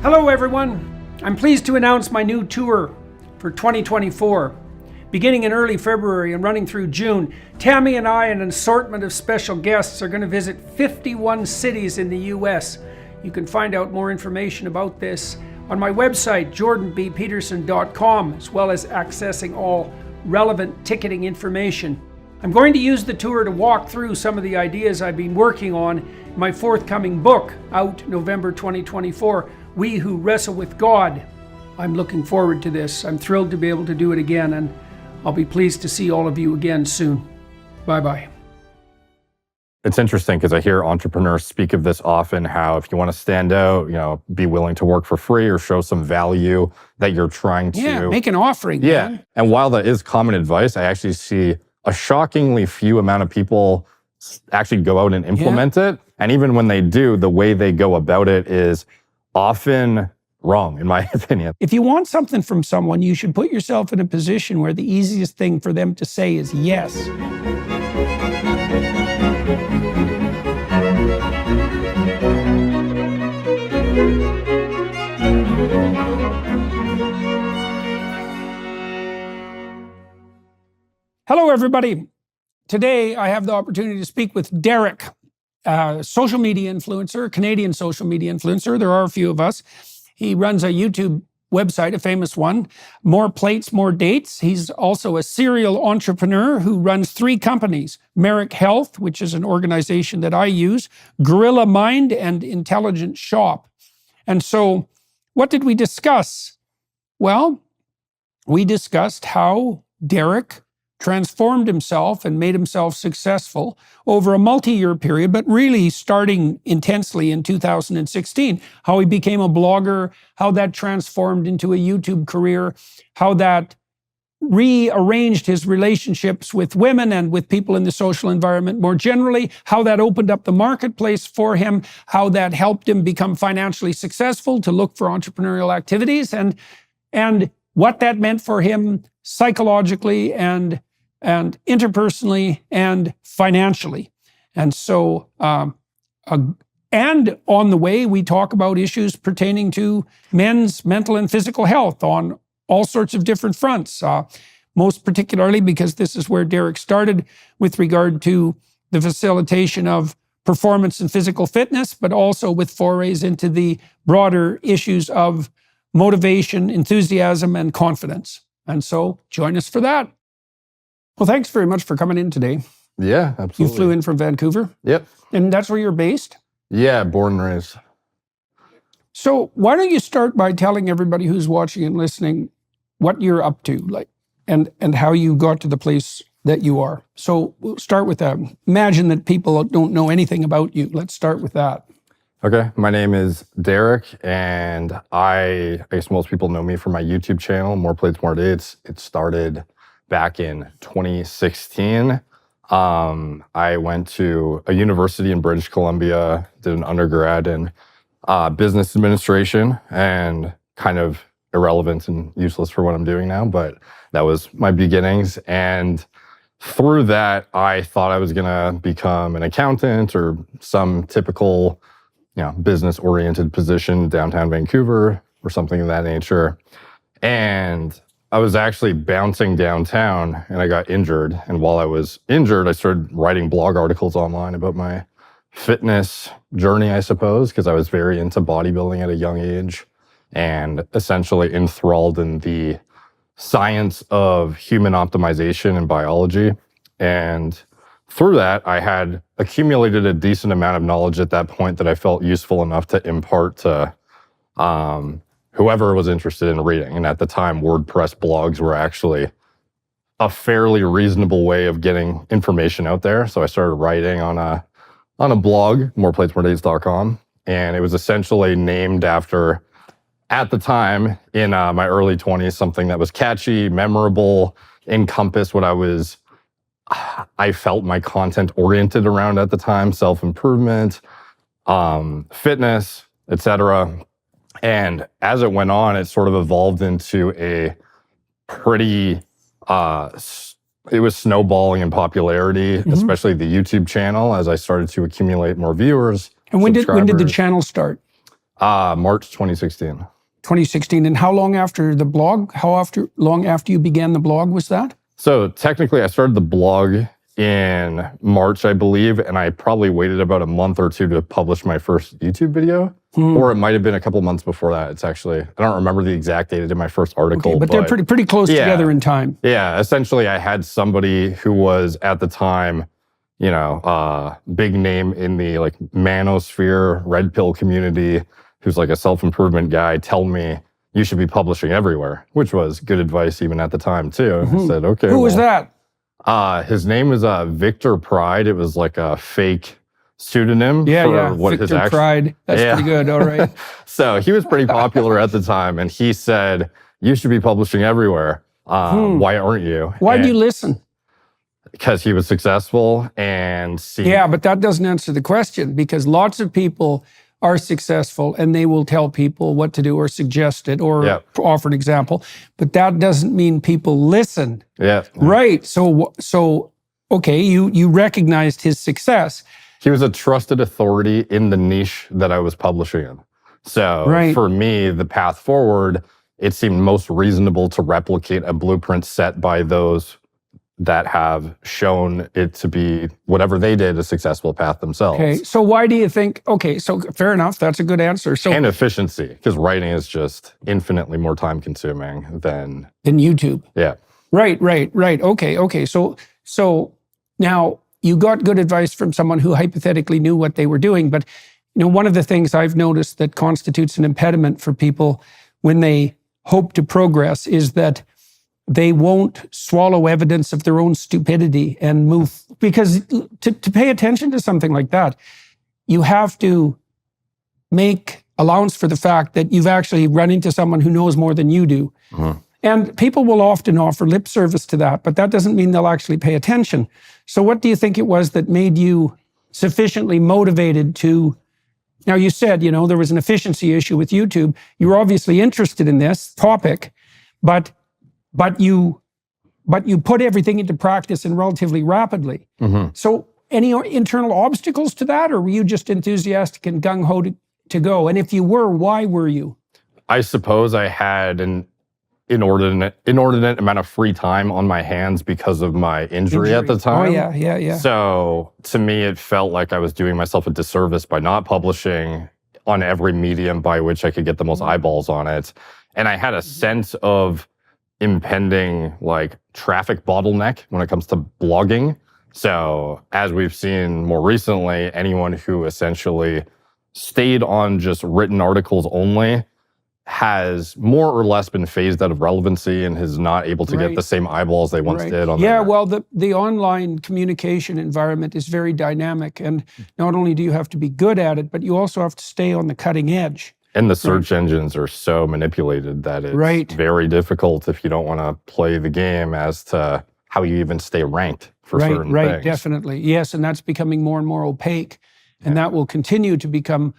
Hello everyone, I'm pleased to announce my new tour for 2024. Beginning in early February and running through June, Tammy and I and an assortment of special guests are going to visit 51 cities in the US. You can find out more information about this on my website, jordanbpeterson.com, as well as accessing all relevant ticketing information. I'm going to use the tour to walk through some of the ideas I've been working on in my forthcoming book, out November 2024, We Who Wrestle with God. I'm looking forward to this. I'm thrilled to be able to do it again, and I'll be pleased to see all of you again soon. Bye-bye. It's interesting because I hear entrepreneurs speak of this often, how if you want to stand out, be willing to work for free or show some value that you're trying to... Yeah, make an offering. Yeah, man. and while that is common advice, I actually see a shockingly few amount of people actually go out and implement it. And even when they do, the way they go about it is often wrong, in my opinion. If you want something from someone, you should put yourself in a position where the easiest thing for them to say is yes. Hello, everybody. Today, I have the opportunity to speak with Derek, social media influencer, Canadian social media influencer. There are a few of us. He runs a YouTube website, a famous one, More Plates, More Dates. He's also a serial entrepreneur who runs 3 companies, Merrick Health, which is an organization that I use, Gorilla Mind, and Intelligent Shop. And so, what did we discuss? Well, we discussed how Derek transformed himself and made himself successful over a multi-year period, but really starting intensely in 2016, how he became a blogger, how that transformed into a YouTube career, how that rearranged his relationships with women and with people in the social environment more generally, how that opened up the marketplace for him, how that helped him become financially successful to look for entrepreneurial activities, and what that meant for him psychologically and interpersonally and financially. And so, and on the way, we talk about issues pertaining to men's mental and physical health on all sorts of different fronts, most particularly because this is where Derek started with regard to the facilitation of performance and physical fitness, but also with forays into the broader issues of motivation, enthusiasm, and confidence. And so join us for that. Well, thanks very much for coming in today. Yeah, absolutely. You flew in from Vancouver? Yep. And that's where you're based? Yeah, born and raised. So why don't you start by telling everybody who's watching and listening what you're up to, and how you got to the place that you are. So we'll start with that. Imagine that people don't know anything about you. Let's start with that. Okay, my name is Derek, and I guess most people know me from my YouTube channel, More Plates, More Dates. It started back in 2016. I went to a university in British Columbia, did an undergrad in business administration, and kind of irrelevant and useless for what I'm doing now, but that was my beginnings. And through that, I thought I was gonna become an accountant or some typical business-oriented position downtown Vancouver or something of that nature. And I was actually bouncing downtown and I got injured. And while I was injured, I started writing blog articles online about my fitness journey, I suppose, because I was very into bodybuilding at a young age and essentially enthralled in the science of human optimization and biology. And through that, I had accumulated a decent amount of knowledge at that point that I felt useful enough to impart to whoever was interested in reading. And at the time, WordPress blogs were actually a fairly reasonable way of getting information out there. So I started writing on a blog, moreplatesmoredates.com. And it was essentially named after, at the time, in my early 20s, something that was catchy, memorable, encompassed what I felt my content oriented around at the time, self-improvement, fitness, etc. And as it went on, it sort of evolved into a pretty, it was snowballing in popularity, especially the YouTube channel, as I started to accumulate more viewers. And when did the channel start? March 2016. 2016. And how long after the blog? Long after you began the blog was that? So technically, I started the blog in March, I believe, and I probably waited about a month or two to publish my first YouTube video. Or it might have been a couple months before that. It's actually, I don't remember the exact date I did my first article. Okay, but they're pretty close together in time. Yeah, essentially I had somebody who was at the time, big name in the like manosphere, red pill community, who's like a self-improvement guy, tell me you should be publishing everywhere, which was good advice even at the time too. I said, okay. Who was that? His name was Victor Pride. It was like a fake pseudonym for what Victor his actual Pride. That's pretty good. All right. So he was pretty popular at the time, and he said, you should be publishing everywhere. Why aren't you? Why do you listen? Because he was successful and Yeah, but that doesn't answer the question, because lots of people are successful and they will tell people what to do or suggest it or offer an example, but that doesn't mean people listen. Yeah. Right. So okay, you recognized his success. He was a trusted authority in the niche that I was publishing in. So for me, the path forward, it seemed most reasonable to replicate a blueprint set by those that have shown it to be, whatever they did, a successful path themselves. Okay, so why do you think, so fair enough, that's a good answer. So and efficiency, because writing is just infinitely more time consuming than YouTube. Yeah. Right. Okay, so now you got good advice from someone who hypothetically knew what they were doing, but one of the things I've noticed that constitutes an impediment for people when they hope to progress is that they won't swallow evidence of their own stupidity and move, because to pay attention to something like that, you have to make allowance for the fact that you've actually run into someone who knows more than you do. And people will often offer lip service to that, but that doesn't mean they'll actually pay attention. So what do you think it was that made you sufficiently motivated to, now you said, there was an efficiency issue with YouTube. You were obviously interested in this topic, but you put everything into practice and relatively rapidly. So any internal obstacles to that, or were you just enthusiastic and gung-ho to go? And if you were, why were you? I suppose I had an inordinate amount of free time on my hands because of my injury at the time. Oh, yeah. So to me, it felt like I was doing myself a disservice by not publishing on every medium by which I could get the most eyeballs on it. And I had a sense of impending traffic bottleneck when it comes to blogging. So as we've seen more recently, anyone who essentially stayed on just written articles only has more or less been phased out of relevancy and is not able to get the same eyeballs they once did on there. Well, the online communication environment is very dynamic, and not only do you have to be good at it, but you also have to stay on the cutting edge. And the search engines are so manipulated that it's very difficult if you don't want to play the game as to how you even stay ranked for certain things. Right, definitely. Yes, and that's becoming more and more opaque, and that will continue to become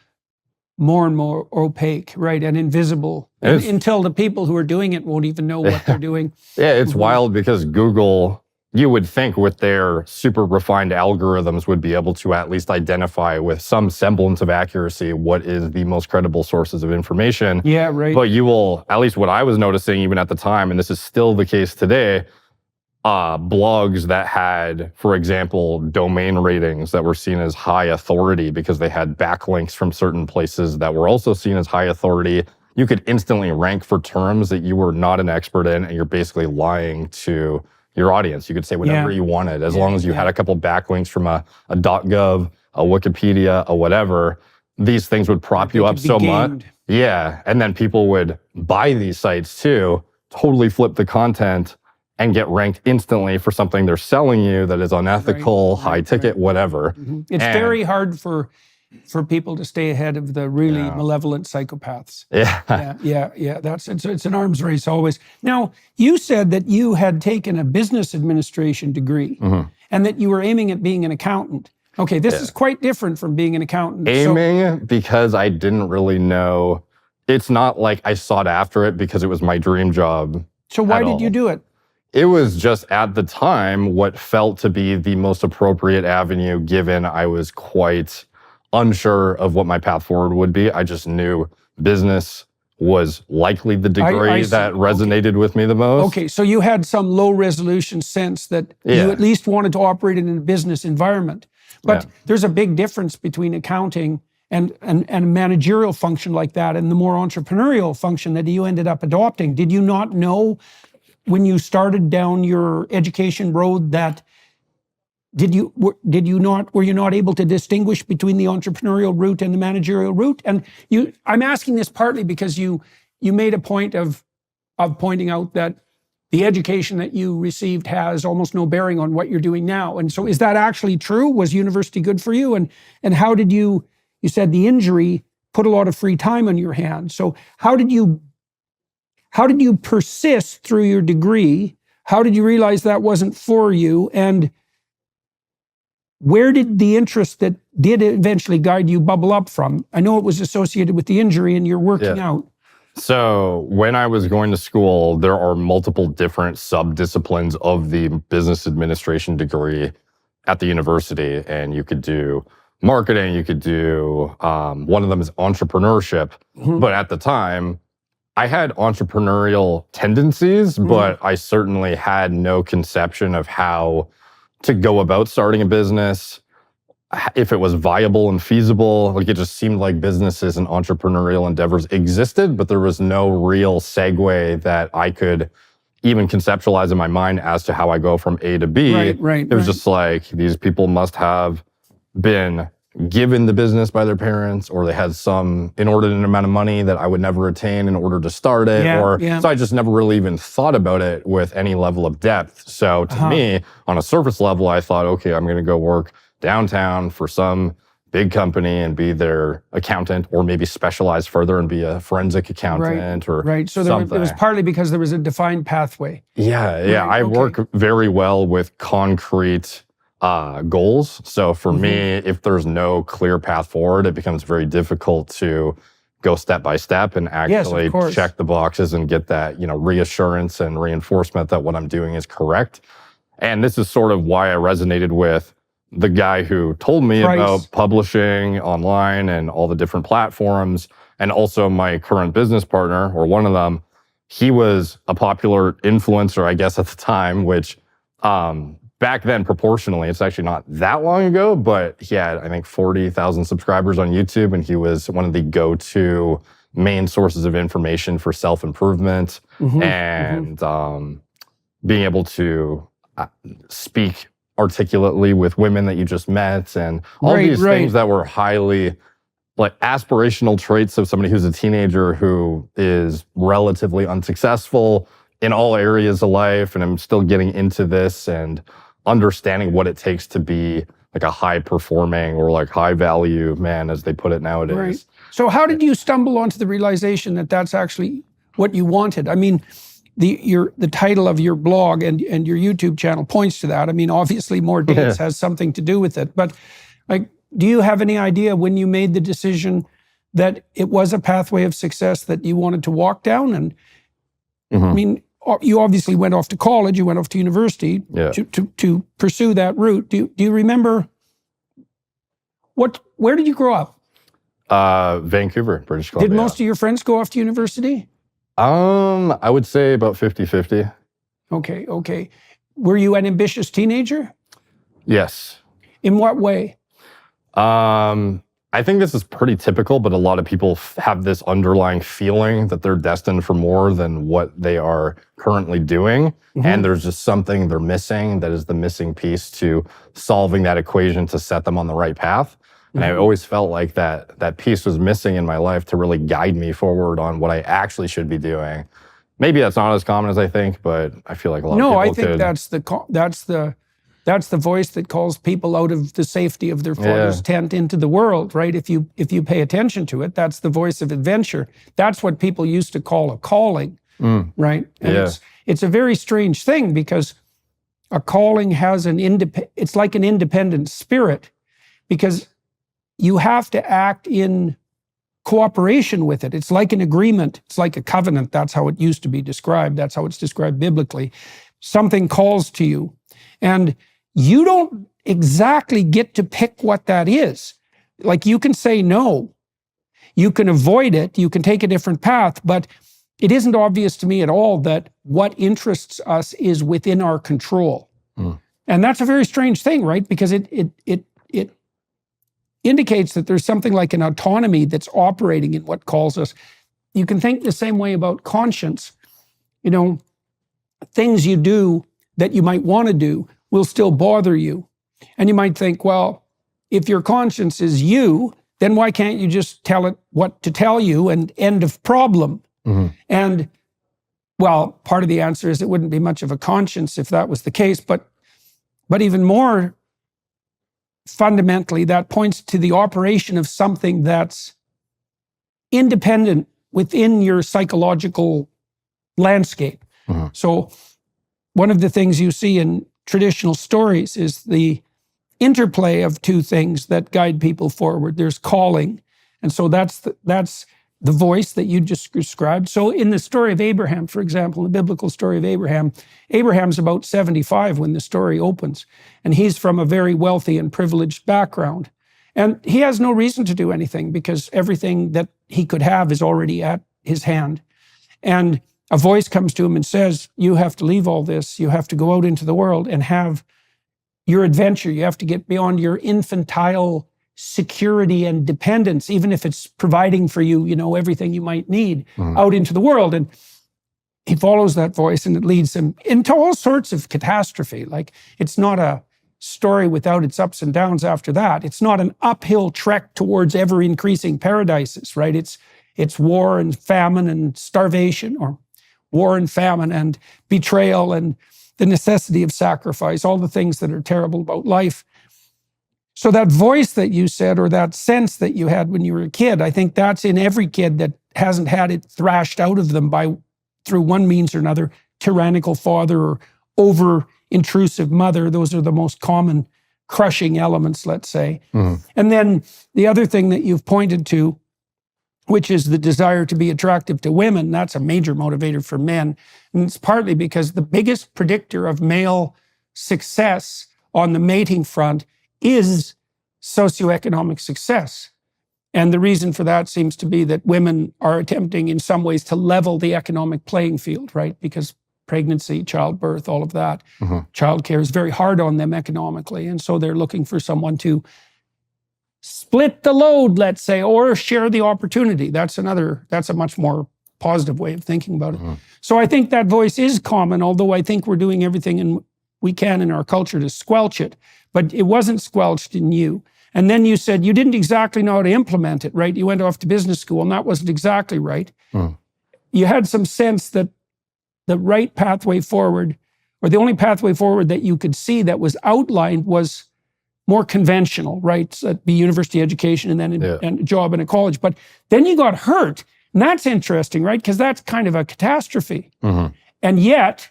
more and more opaque, and invisible, until the people who are doing it won't even know what they're doing. Yeah, it's wild because Google, you would think with their super refined algorithms, would be able to at least identify with some semblance of accuracy what is the most credible sources of information. Yeah, right. But you will, at least what I was noticing even at the time, and this is still the case today, blogs that had, for example, domain ratings that were seen as high authority because they had backlinks from certain places that were also seen as high authority. You could instantly rank for terms that you were not an expert in, and you're basically lying to your audience. You could say whatever you wanted, as long as you had a couple backlinks from a .gov, a Wikipedia, a whatever. These things would prop you up so much. Yeah, and then people would buy these sites too, totally flip the content, and get ranked instantly for something they're selling you that is unethical, high ticket, whatever. It's very hard for people to stay ahead of the really malevolent psychopaths. It's an arms race always. Now, you said that you had taken a business administration degree and that you were aiming at being an accountant. Okay, this is quite different from being an accountant. Aiming because I didn't really know. It's not like I sought after it because it was my dream job. So why did you do it? It was just at the time what felt to be the most appropriate avenue, given I was quite unsure of what my path forward would be. I just knew business was likely the degree I see. that resonated with me the most. Okay, so you had some low resolution sense that you at least wanted to operate in a business environment. But there's a big difference between accounting and a managerial function like that and the more entrepreneurial function that you ended up adopting. Did you not know when you started down your education road that were you not able to distinguish between the entrepreneurial route and the managerial route? And I'm asking this partly because you made a point of pointing out that the education that you received has almost no bearing on what you're doing now. And so is that actually true? Was university good for you? And how did you said the injury put a lot of free time on your hands. So how did you persist through your degree? How did you realize that wasn't for you? And where did the interest that did eventually guide you bubble up from? I know it was associated with the injury and you're working out. So when I was going to school, there are multiple different sub-disciplines of the business administration degree at the university. And you could do marketing, you could do, one of them is entrepreneurship. But at the time, I had entrepreneurial tendencies, but I certainly had no conception of how to go about starting a business, if it was viable and feasible. Like, it just seemed like businesses and entrepreneurial endeavors existed, but there was no real segue that I could even conceptualize in my mind as to how I go from A to B. It was just like, these people must have been given the business by their parents, or they had some inordinate amount of money that I would never attain in order to start it. So I just never really even thought about it with any level of depth. So to me, on a surface level, I thought, okay, I'm going to go work downtown for some big company and be their accountant, or maybe specialize further and be a forensic accountant or So something. It was partly because there was a defined pathway. I work very well with concrete goals. So for me, if there's no clear path forward, it becomes very difficult to go step by step and actually check the boxes and get that, reassurance and reinforcement that what I'm doing is correct. And this is sort of why I resonated with the guy who told me about publishing online and all the different platforms, and also my current business partner, or one of them. He was a popular influencer, I guess, at the time, which back then, proportionally, it's actually not that long ago, but he had, I think, 40,000 subscribers on YouTube, and he was one of the go-to main sources of information for self-improvement and being able to speak articulately with women that you just met, and all these things that were highly like aspirational traits of somebody who's a teenager who is relatively unsuccessful in all areas of life, and I'm still getting into this and understanding what it takes to be like a high performing or like high value man, as they put it nowadays. So how did you stumble onto the realization that that's actually what you wanted? I mean, the title of your blog and your YouTube channel points to that. I mean, obviously More Dates has something to do with it, but like, do you have any idea when you made the decision that it was a pathway of success that you wanted to walk down? And I mean, you obviously went off to college, you went off to university to pursue that route. Do you remember where did you grow up? Vancouver, British Columbia. Did most of your friends go off to university? I would say about 50-50. Okay. Were you an ambitious teenager? Yes. In what way? I think this is pretty typical, but a lot of people have this underlying feeling that they're destined for more than what they are currently doing. And there's just something they're missing that is the missing piece to solving that equation to set them on the right path. And I always felt like that piece was missing in my life to really guide me forward on what I actually should be doing. Maybe that's not as common as I think, but I feel like a lot of people I think that's the voice that calls people out of the safety of their father's tent into the world, right? If you pay attention to it, that's the voice of adventure. That's what people used to call a calling, right? And it's a very strange thing, because a calling has it's like an independent spirit, because you have to act in cooperation with it. It's like an agreement. It's like a covenant. That's how it used to be described. That's how it's described biblically. Something calls to you, and you don't exactly get to pick what that is. Like, you can say no. You can avoid it, you can take a different path, but it isn't obvious to me at all that what interests us is within our control. And that's a very strange thing, right? Because it indicates that there's something like an autonomy that's operating in what calls us. You can think the same way about conscience. You know, things you do that you might want to do will still bother you. And you might think, well, if your conscience is you, then why can't you just tell it what to tell you and end of problem? And well, part of the answer is it wouldn't be much of a conscience if that was the case, but even more fundamentally, that points to the operation of something that's independent within your psychological landscape. So one of the things you see in traditional stories is the interplay of two things that guide people forward. There's calling, and so that's the voice that you just described. So in the story of Abraham, for example, the biblical story of Abraham, Abraham's about 75 when the story opens, and he's from a very wealthy and privileged background. And he has no reason to do anything because everything that he could have is already at his hand. And a voice comes to him and says, you have to leave all this. You have to go out into the world and have your adventure. You have to get beyond your infantile security and dependence, even if it's providing for you, you know, everything you might need out into the world. And he follows that voice and it leads him into all sorts of catastrophe. Like, it's not a story without its ups and downs after that. It's not an uphill trek towards ever increasing paradises, right? It's war and famine and starvation, or war and famine and betrayal and the necessity of sacrifice, all the things that are terrible about life. So that voice that you said, or that sense that you had when you were a kid, I think that's in every kid that hasn't had it thrashed out of them through one means or another, tyrannical father or over-intrusive mother. Those are the most common crushing elements, let's say. And then the other thing that you've pointed to, which is the desire to be attractive to women, that's a major motivator for men. And it's partly because the biggest predictor of male success on the mating front is socioeconomic success. And the reason for that seems to be that women are attempting in some ways to level the economic playing field, right? Because pregnancy, childbirth, all of that, childcare is very hard on them economically. And so they're looking for someone to split the load, let's say, or share the opportunity. That's a much more positive way of thinking about it. So I think that voice is common, although I think we're doing everything we can in our culture to squelch it. But it wasn't squelched in you. And then you said you didn't exactly know how to implement it, right? You went off to business school, and that wasn't exactly right. You had some sense that the right pathway forward, or the only pathway forward that you could see that was outlined, was more conventional, right? So that'd be university education and then and a job in a college. But then you got hurt. And that's interesting, right? Because that's kind of a catastrophe. And yet,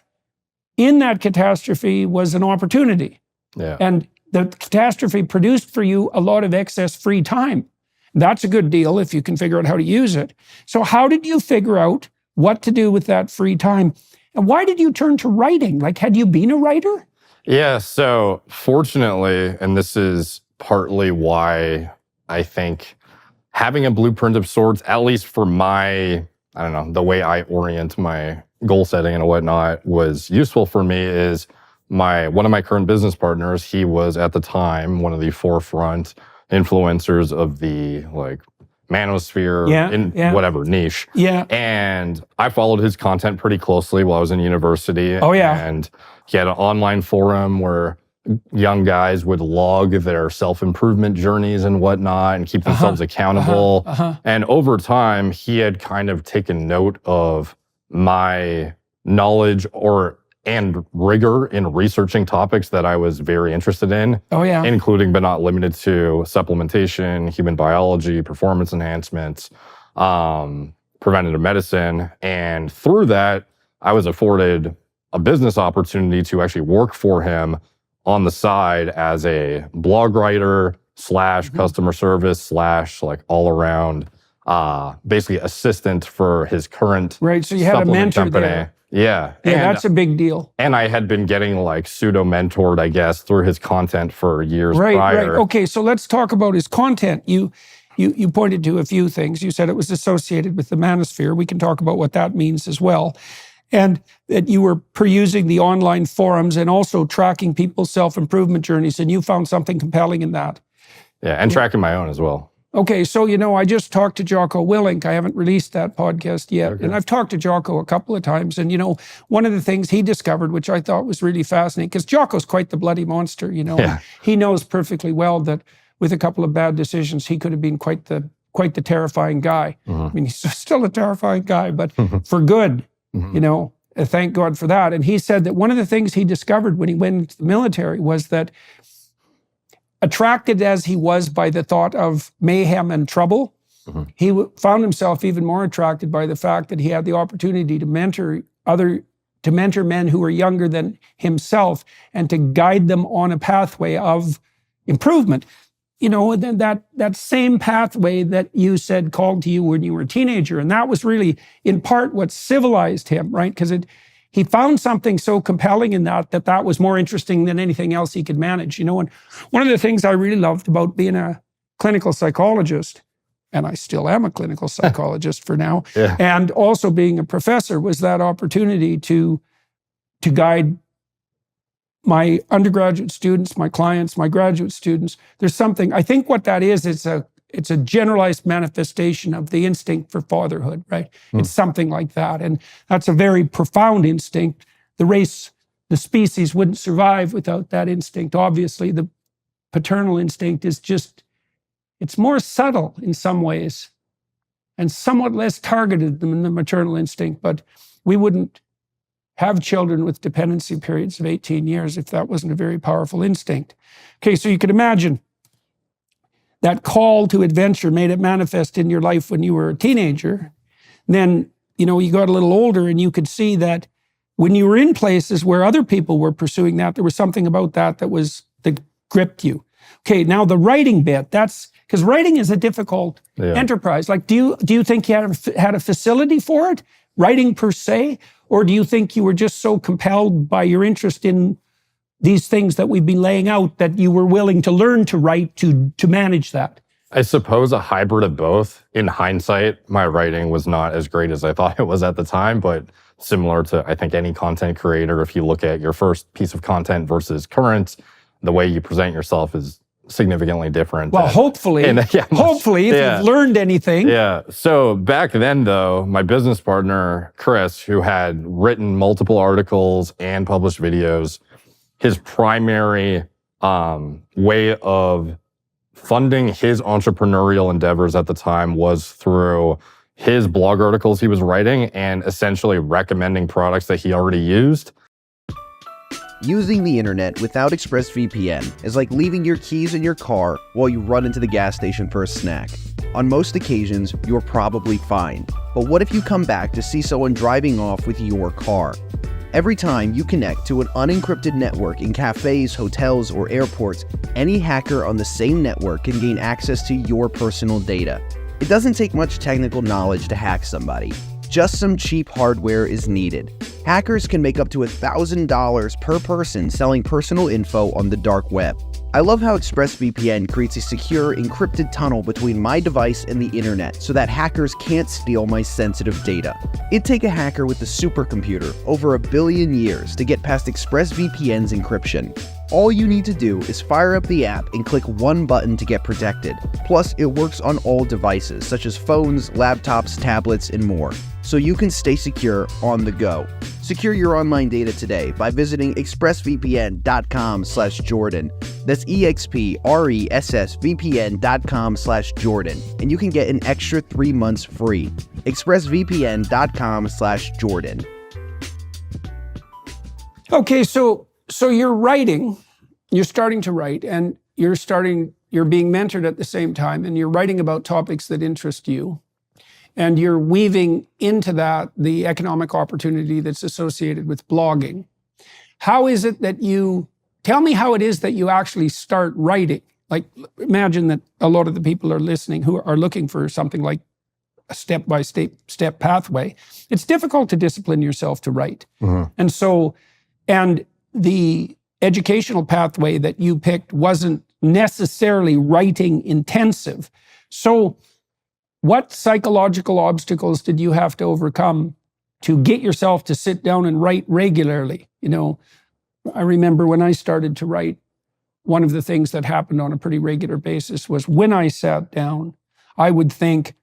in that catastrophe was an opportunity. And the catastrophe produced for you a lot of excess free time. That's a good deal if you can figure out how to use it. So how did you figure out what to do with that free time? And why did you turn to writing? Like, had you been a writer? Yeah, so fortunately, and this is partly why I think having a blueprint of sorts, at least for my, I don't know, the way I orient my goal setting and whatnot, was useful for me, is one of my current business partners, he was at the time one of the forefront influencers of the like manosphere whatever niche. And I followed his content pretty closely while I was in university. And he had an online forum where young guys would log their self-improvement journeys and whatnot and keep themselves accountable. And over time, he had kind of taken note of my knowledge and rigor in researching topics that I was very interested in, including but not limited to supplementation, human biology, performance enhancements, preventative medicine. And through that, I was afforded a business opportunity to actually work for him on the side as a blog writer / customer service / like all around, basically assistant for his current so you had a mentor company. There. Yeah, that's a big deal. And I had been getting like pseudo-mentored, I guess, through his content for years prior. Okay, so let's talk about his content. You you pointed to a few things. You said it was associated with the manosphere. We can talk about what that means as well. And that you were perusing the online forums and also tracking people's self-improvement journeys, and you found something compelling in that. Yeah, and tracking my own as well. Okay, so I just talked to Jocko Willink. I haven't released that podcast yet. Okay. And I've talked to Jocko a couple of times. And one of the things he discovered, which I thought was really fascinating, because Jocko's quite the bloody monster, Yeah. He knows perfectly well that with a couple of bad decisions, he could have been quite the terrifying guy. Mm-hmm. I mean, he's still a terrifying guy, but for good, thank God for that. And he said that one of the things he discovered when he went into the military was that, attracted as he was by the thought of mayhem and trouble, he found himself even more attracted by the fact that he had the opportunity to mentor men who were younger than himself and to guide them on a pathway of improvement. That same pathway that you said called to you when you were a teenager. And that was really, in part, what civilized him, right? Because he found something so compelling in that was more interesting than anything else he could manage. And one of the things I really loved about being a clinical psychologist, and I still am a clinical psychologist for now, yeah. and also being a professor, was that opportunity to guide my undergraduate students, my clients, my graduate students. There's something, I think what that is, it's a generalized manifestation of the instinct for fatherhood, right? It's something like that. And that's a very profound instinct. The species wouldn't survive without that instinct. Obviously, the paternal instinct is it's more subtle in some ways and somewhat less targeted than the maternal instinct, but we wouldn't have children with dependency periods of 18 years if that wasn't a very powerful instinct. Okay, so you could imagine that call to adventure made it manifest in your life when you were a teenager. Then, you got a little older and you could see that when you were in places where other people were pursuing that, there was something about that gripped you. Okay, now the writing bit, because writing is a difficult enterprise. Like, do you think you had a facility for it, writing per se? Or do you think you were just so compelled by your interest in these things that we've been laying out that you were willing to learn to write to manage that? I suppose a hybrid of both. In hindsight, my writing was not as great as I thought it was at the time, but similar to, I think, any content creator, if you look at your first piece of content versus current, the way you present yourself is significantly different. Well, hopefully, if you've learned anything. Yeah. So back then, though, my business partner, Chris, who had written multiple articles and published videos, his primary way of funding his entrepreneurial endeavors at the time was through his blog articles he was writing and essentially recommending products that he already used. Using the internet without ExpressVPN is like leaving your keys in your car while you run into the gas station for a snack. On most occasions, you're probably fine. But what if you come back to see someone driving off with your car? Every time you connect to an unencrypted network in cafes, hotels, or airports, any hacker on the same network can gain access to your personal data. It doesn't take much technical knowledge to hack somebody. Just some cheap hardware is needed. Hackers can make up to $1,000 per person selling personal info on the dark web. I love how ExpressVPN creates a secure, encrypted tunnel between my device and the internet so that hackers can't steal my sensitive data. It'd take a hacker with a supercomputer over 1 billion years to get past ExpressVPN's encryption. All you need to do is fire up the app and click one button to get protected. Plus, it works on all devices, such as phones, laptops, tablets, and more, so you can stay secure on the go. Secure your online data today by visiting expressvpn.com/Jordan. That's expressvpn.com/Jordan, and you can get an extra 3 months free. expressvpn.com/Jordan. Okay, so you're writing, you're starting to write, and you're being mentored at the same time, and you're writing about topics that interest you. And you're weaving into that the economic opportunity that's associated with blogging. How is it that tell me how it is that you actually start writing? Like, imagine that a lot of the people are listening who are looking for something like a step-by-step pathway. It's difficult to discipline yourself to write. Mm-hmm. And the educational pathway that you picked wasn't necessarily writing intensive. So what psychological obstacles did you have to overcome to get yourself to sit down and write regularly? I remember when I started to write, one of the things that happened on a pretty regular basis was when I sat down, I would think,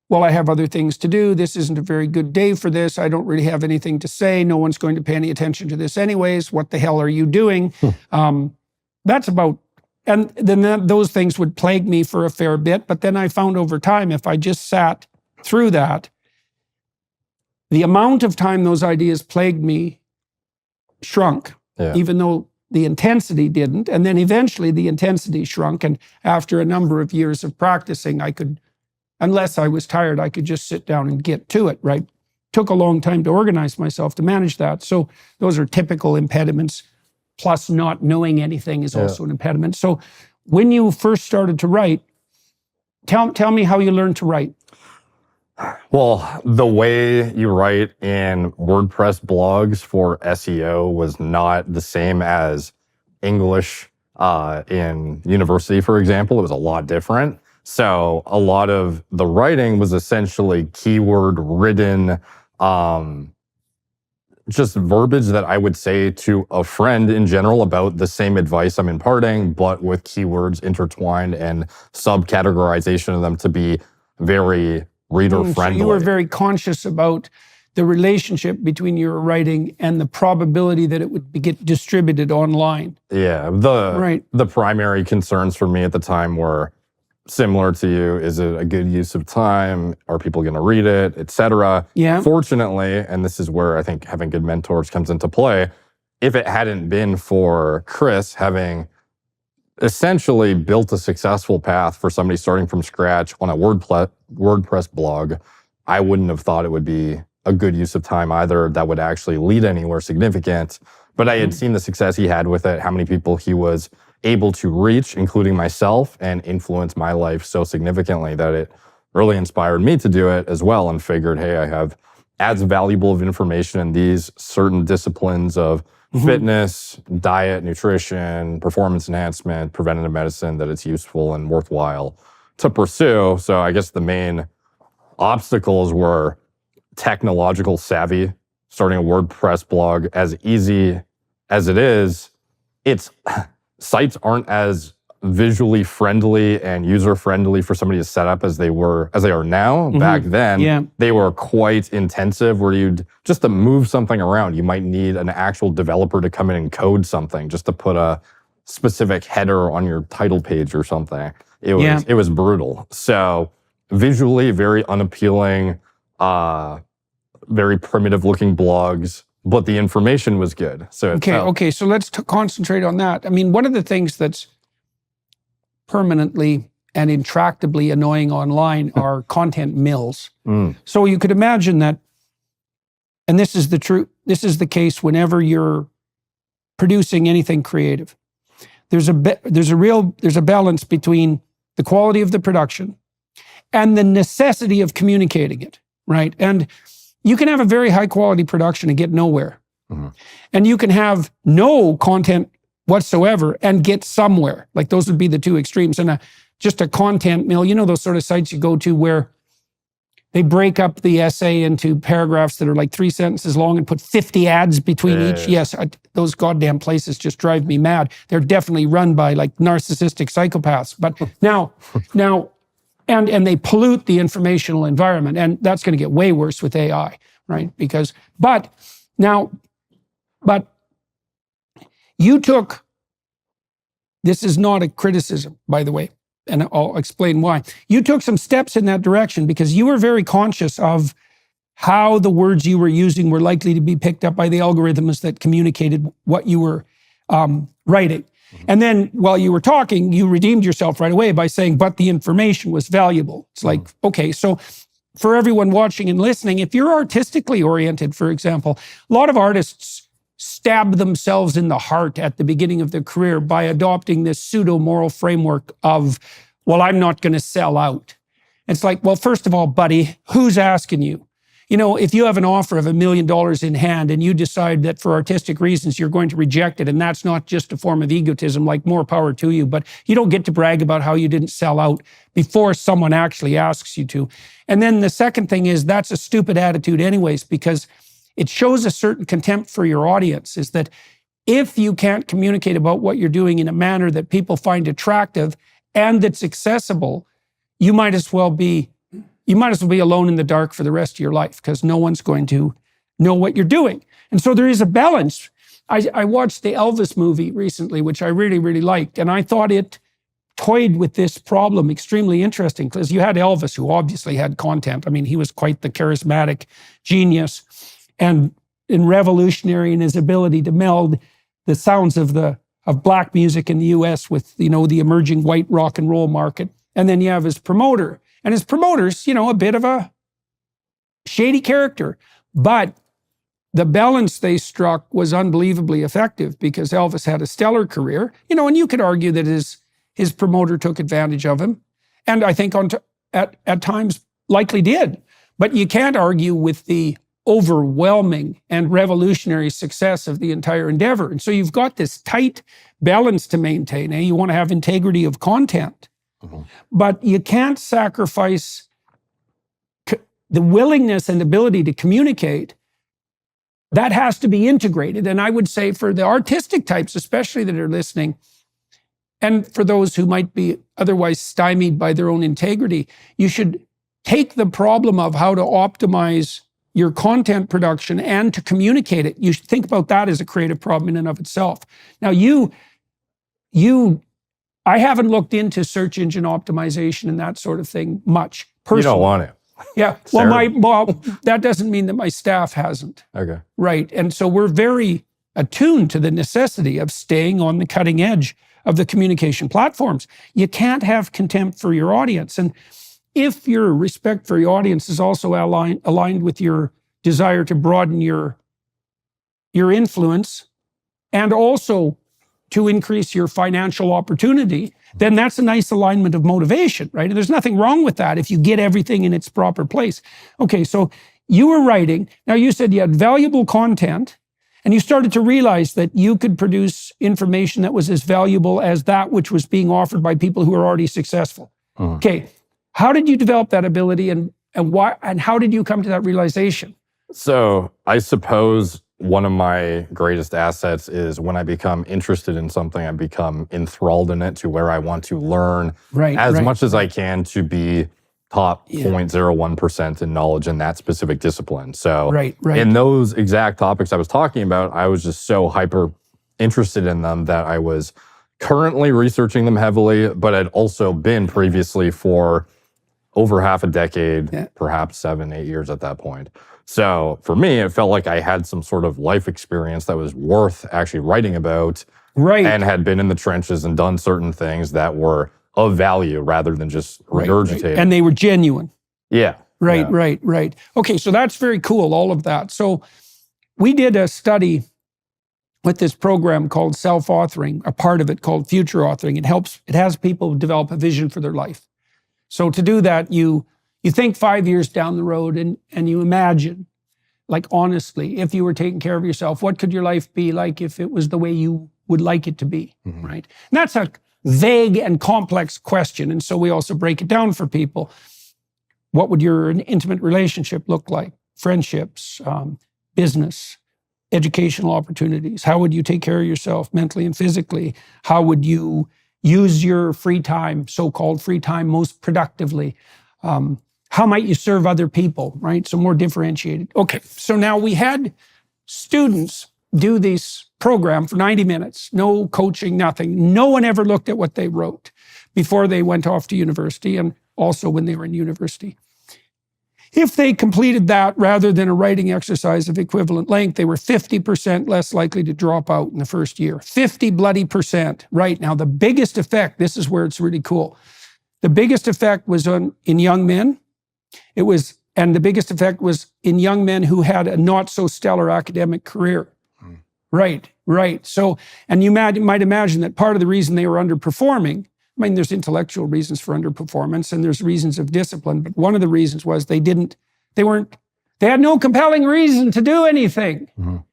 well, I have other things to do. This isn't a very good day for this. I don't really have anything to say. No one's going to pay any attention to this anyways. What the hell are you doing? That's about, and then those things would plague me for a fair bit. But then I found over time, if I just sat through that, the amount of time those ideas plagued me shrunk, even though the intensity didn't. And then eventually the intensity shrunk. And after a number of years of practicing, I could, unless I was tired, I could just sit down and get to it, right? Took a long time to organize myself to manage that. So those are typical impediments. Plus not knowing anything is also an impediment. So when you first started to write, tell me how you learned to write. Well, the way you write in WordPress blogs for SEO was not the same as English in university, for example. It was a lot different. So a lot of the writing was essentially keyword ridden, just verbiage that I would say to a friend in general about the same advice I'm imparting, but with keywords intertwined and subcategorization of them to be very reader friendly. So you were very conscious about the relationship between your writing and the probability that it would get distributed online. Yeah, the primary concerns for me at the time were similar to you. Is it a good use of time? Are people going to read it, etc.? Yeah. Fortunately, and this is where I think having good mentors comes into play, if it hadn't been for Chris having essentially built a successful path for somebody starting from scratch on a WordPress blog, I wouldn't have thought it would be a good use of time either that would actually lead anywhere significant. But I had seen the success he had with it, how many people he was able to reach, including myself, and influence my life so significantly that it really inspired me to do it as well, and figured, hey, I have as valuable of information in these certain disciplines of fitness, diet, nutrition, performance enhancement, preventative medicine, that it's useful and worthwhile to pursue. So I guess the main obstacles were technological savvy. Starting a WordPress blog, as easy as it is, sites aren't as visually friendly and user friendly for somebody to set up as they are now. Back then, they were quite intensive, where you'd just to move something around, you might need an actual developer to come in and code something just to put a specific header on your title page or something. It was brutal. So visually very unappealing, very primitive looking blogs, but the information was good. So okay. So let's concentrate on that. I mean, one of the things that's permanently and intractably annoying online are content mills. So you could imagine that, and this is the case whenever you're producing anything creative. There's a balance between the quality of the production and the necessity of communicating it, right? And you can have a very high quality production and get nowhere. And you can have no content whatsoever and get somewhere. Like those would be the two extremes. And just a content mill, those sort of sites you go to where they break up the essay into paragraphs that are like 3 sentences long and put 50 ads between each. Yes, those goddamn places just drive me mad. They're definitely run by like narcissistic psychopaths. But now, and they pollute the informational environment, and that's going to get way worse with AI, right? But you took, this is not a criticism, by the way, and I'll explain why. You took some steps in that direction because you were very conscious of how the words you were using were likely to be picked up by the algorithms that communicated what you were writing. And then while you were talking, you redeemed yourself right away by saying, but the information was valuable. It's like, okay, so for everyone watching and listening, if you're artistically oriented, for example, a lot of artists stab themselves in the heart at the beginning of their career by adopting this pseudo-moral framework of, well, I'm not going to sell out. It's like, well, first of all, buddy, who's asking you? You know, if you have an offer of $1 million in hand and you decide that for artistic reasons you're going to reject it, and that's not just a form of egotism, like more power to you, but you don't get to brag about how you didn't sell out before someone actually asks you to. And then the second thing is that's a stupid attitude anyways, because it shows a certain contempt for your audience, is that if you can't communicate about what you're doing in a manner that people find attractive and that's accessible, you might as well be alone in the dark for the rest of your life, because no one's going to know what you're doing. And so there is a balance. I watched the Elvis movie recently, which I really, really liked. And I thought it toyed with this problem extremely interesting, because you had Elvis, who obviously had content. I mean, he was quite the charismatic genius and revolutionary in his ability to meld the sounds of black music in the US with, you know, the emerging white rock and roll market. And then you have his promoter. And his promoter's, you know, a bit of a shady character. But the balance they struck was unbelievably effective, because Elvis had a stellar career, you know, and you could argue that his promoter took advantage of him. And I think at times likely did. But you can't argue with the overwhelming and revolutionary success of the entire endeavor. And so you've got this tight balance to maintain. You want to have integrity of content. But you can't sacrifice the willingness and ability to communicate. That has to be integrated. And I would say for the artistic types, especially that are listening, and for those who might be otherwise stymied by their own integrity, you should take the problem of how to optimize your content production and to communicate it. You should think about that as a creative problem in and of itself. Now, I haven't looked into search engine optimization and that sort of thing much personally. You don't want it. Yeah. Well, that doesn't mean that my staff hasn't. Okay. Right. And so we're very attuned to the necessity of staying on the cutting edge of the communication platforms. You can't have contempt for your audience. And if your respect for your audience is also aligned with your desire to broaden your influence and also to increase your financial opportunity, then that's a nice alignment of motivation, right? And there's nothing wrong with that if you get everything in its proper place. Okay, so you were writing. Now you said you had valuable content, and you started to realize that you could produce information that was as valuable as that which was being offered by people who are already successful. Okay, how did you develop that ability, and why, and how did you come to that realization? So I suppose one of my greatest assets is when I become interested in something, I become enthralled in it to where I want to learn as much as I can to be top 0.01% in knowledge in that specific discipline. So in those exact topics I was talking about, I was just so hyper interested in them that I was currently researching them heavily, but I'd also been previously for over half a decade, perhaps 7-8 years at that point. So for me, it felt like I had some sort of life experience that was worth actually writing about, and had been in the trenches and done certain things that were of value rather than just regurgitating. And they were genuine. Yeah. Right. Okay, so that's very cool, all of that. So we did a study with this program called self-authoring, a part of it called future authoring. It has people develop a vision for their life. So to do that, you think 5 years down the road and you imagine, like honestly, if you were taking care of yourself, what could your life be like if it was the way you would like it to be, right? And that's a vague and complex question. And so we also break it down for people. What would your intimate relationship look like? Friendships, business, educational opportunities. How would you take care of yourself mentally and physically? How would you use your free time, so-called free time, most productively? How might you serve other people, right? So more differentiated. Okay, so now we had students do this program for 90 minutes, no coaching, nothing. No one ever looked at what they wrote before they went off to university, and also when they were in university. If they completed that rather than a writing exercise of equivalent length, they were 50% less likely to drop out in the first year. 50%, right? Now, the biggest effect, this is where it's really cool. The biggest effect was in young men. And the biggest effect was in young men who had a not so stellar academic career. Right. So, and you might imagine that part of the reason they were underperforming, I mean, there's intellectual reasons for underperformance and there's reasons of discipline, but one of the reasons was they weren't They had no compelling reason to do anything. Mhm.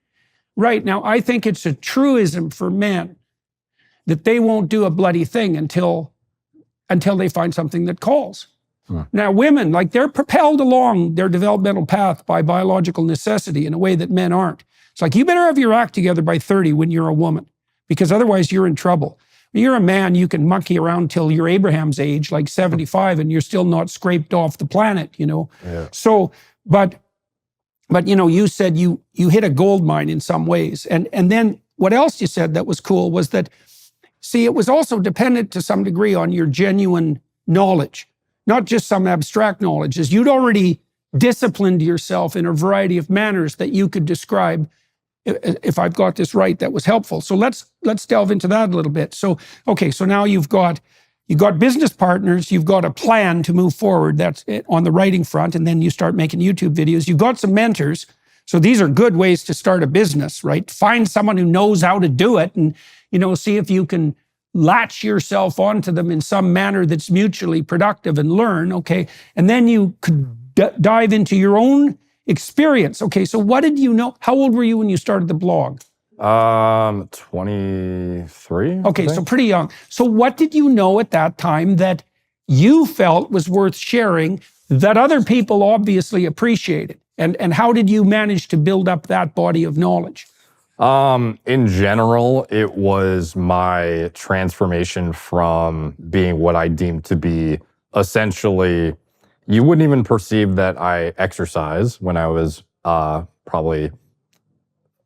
Right. Now, I think it's a truism for men that they won't do a bloody thing until they find something that calls. Now, women, like, they're propelled along their developmental path by biological necessity in a way that men aren't. It's like, you better have your act together by 30 when you're a woman, because otherwise you're in trouble. When you're a man, you can monkey around till you're Abraham's age, like 75, and you're still not scraped off the planet, you know? Yeah. So, but you know, you said you hit a gold mine in some ways. And then what else you said that was cool was that, see, it was also dependent to some degree on your genuine knowledge, not just some abstract knowledge, as you'd already disciplined yourself in a variety of manners that you could describe, if I've got this right, that was helpful. So let's delve into that a little bit. So, okay, so now you've got business partners, you've got a plan to move forward, that's it, on the writing front, and then you start making YouTube videos. You've got some mentors. So these are good ways to start a business, right? Find someone who knows how to do it, and, you know, see if you can latch yourself onto them in some manner that's mutually productive, and learn, okay? And then you could dive into your own experience. Okay, so what did you know? How old were you when you started the blog? 23. Okay, so pretty young. So what did you know at that time that you felt was worth sharing that other people obviously appreciated? And how did you manage to build up that body of knowledge? In general, it was my transformation from being what I deemed to be essentially, you wouldn't even perceive that I exercise. When I was probably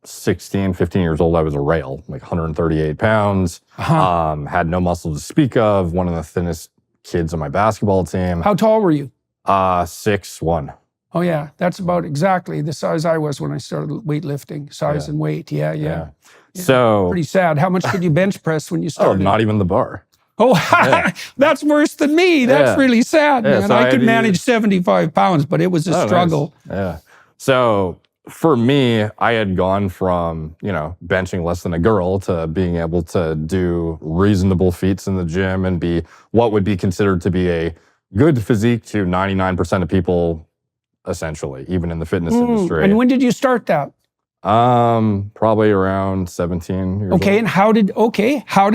16, 15 years old, I was a rail, like 138 pounds, had no muscle to speak of, one of the thinnest kids on my basketball team. How tall were you? 6'1". Oh yeah, that's about exactly the size I was when I started weightlifting, size and weight. Yeah. So pretty sad. How much could you bench press when you oh, started? not even the bar. Oh, that's worse than me. That's really sad, man. So I could manage 75 pounds, but it was a struggle. Nice. Yeah. So for me, I had gone from, you know, benching less than a girl to being able to do reasonable feats in the gym and be what would be considered to be a good physique to 99% of people, essentially, even in the fitness industry. And when did you start that? Probably around 17 years old. And how did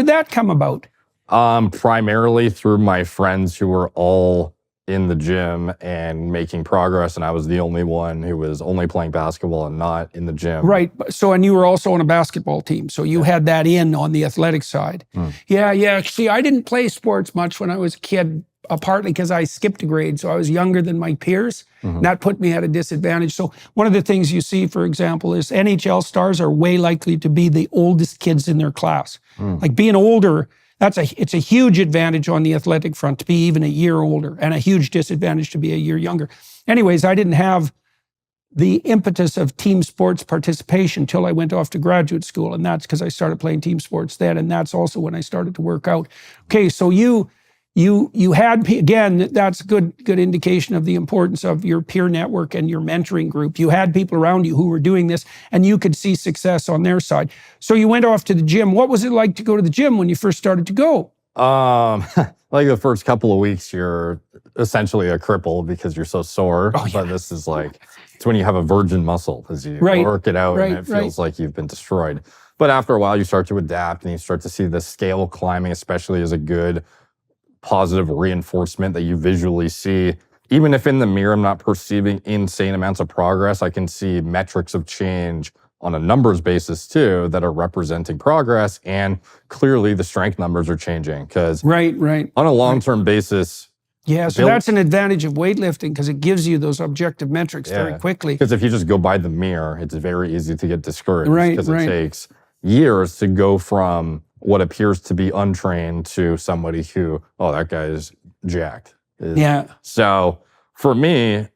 that come about? Primarily through my friends who were all in the gym and making progress, and I was the only one who was only playing basketball and not in the gym. Right. So, and you were also on a basketball team, so you had that in on the athletic side. Yeah. See, I didn't play sports much when I was a kid, partly because I skipped a grade, so I was younger than my peers. And that put me at a disadvantage. So one of the things you see, for example, is NHL stars are way likely to be the oldest kids in their class. Like, being older, it's a huge advantage on the athletic front to be even a year older, and a huge disadvantage to be a year younger. Anyways, I didn't have the impetus of team sports participation till I went off to graduate school, and that's because I started playing team sports then, and that's also when I started to work out. Okay, so you had, again, that's a good indication of the importance of your peer network and your mentoring group. You had people around you who were doing this, and you could see success on their side. So you went off to the gym. What was it like to go to the gym when you first started to go? Like the first couple of weeks, you're essentially a cripple because you're so sore. But this is like, it's when you have a virgin muscle as you work it out, and it feels like you've been destroyed. But after a while, you start to adapt, and you start to see the scale climbing, especially as a good positive reinforcement that you visually see. Even if in the mirror I'm not perceiving insane amounts of progress, I can see metrics of change on a numbers basis too that are representing progress, and clearly the strength numbers are changing because on a long-term basis. Yeah, so that's an advantage of weightlifting because it gives you those objective metrics very quickly. Because if you just go by the mirror, it's very easy to get discouraged because it takes years to go from what appears to be untrained to somebody who, oh, that guy is jacked. So for me,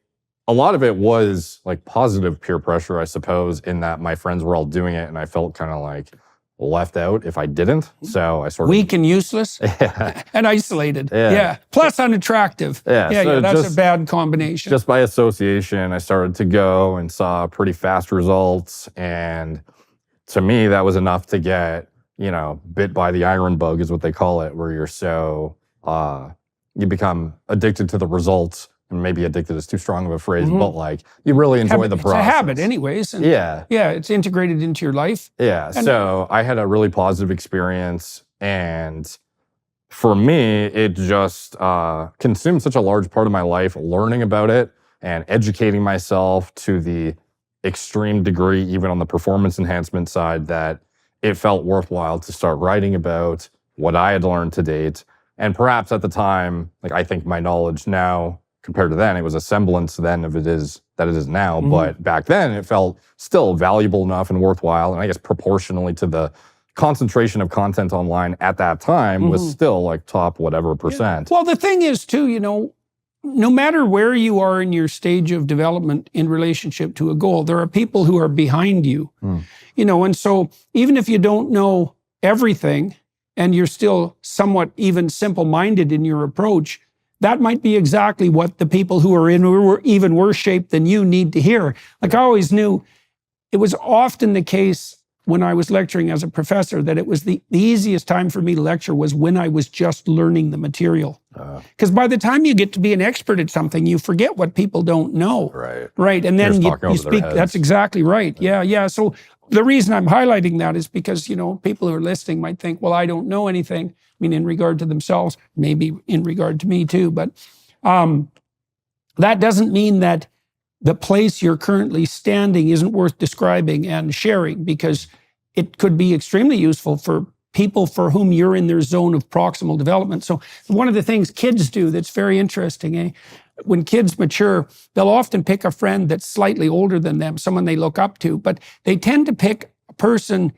a lot of it was like positive peer pressure, I suppose, in that my friends were all doing it and I felt kind of like left out if I didn't. So I sort of... Weak and useless and isolated. Plus unattractive. So that's a bad combination. Just by association, I started to go and saw pretty fast results. And to me, that was enough to get, you know, bit by the iron bug is what they call it, where you're so, you become addicted to the results and maybe addicted is too strong of a phrase, but like you really enjoy the process. It's a habit anyways. And yeah. It's integrated into your life. Yeah. And so I had a really positive experience, and for me, it just consumed such a large part of my life, learning about it and educating myself to the extreme degree, even on the performance enhancement side, that it felt worthwhile to start writing about what I had learned to date. And perhaps at the time, like I think my knowledge now compared to then, it was a semblance then of it is now. But back then it felt still valuable enough and worthwhile. And I guess proportionally to the concentration of content online at that time was still like top whatever percent. Well, the thing is too, no matter where you are in your stage of development in relationship to a goal, there are people who are behind you, and so even if you don't know everything and you're still somewhat even simple-minded in your approach, that might be exactly what the people who are in even worse shape than you need to hear. Like I always knew it was often the case when I was lecturing as a professor that it was the easiest time for me to lecture was when I was just learning the material. Because by the time you get to be an expert at something, you forget what people don't know. Right. And then you speak. That's exactly right. Yeah. So the reason I'm highlighting that is because, people who are listening might think, well, I don't know anything. I mean, in regard to themselves, maybe in regard to me too. But that doesn't mean that the place you're currently standing isn't worth describing and sharing, because it could be extremely useful for people for whom you're in their zone of proximal development. So one of the things kids do that's very interesting, when kids mature, they'll often pick a friend that's slightly older than them, someone they look up to, but they tend to pick a person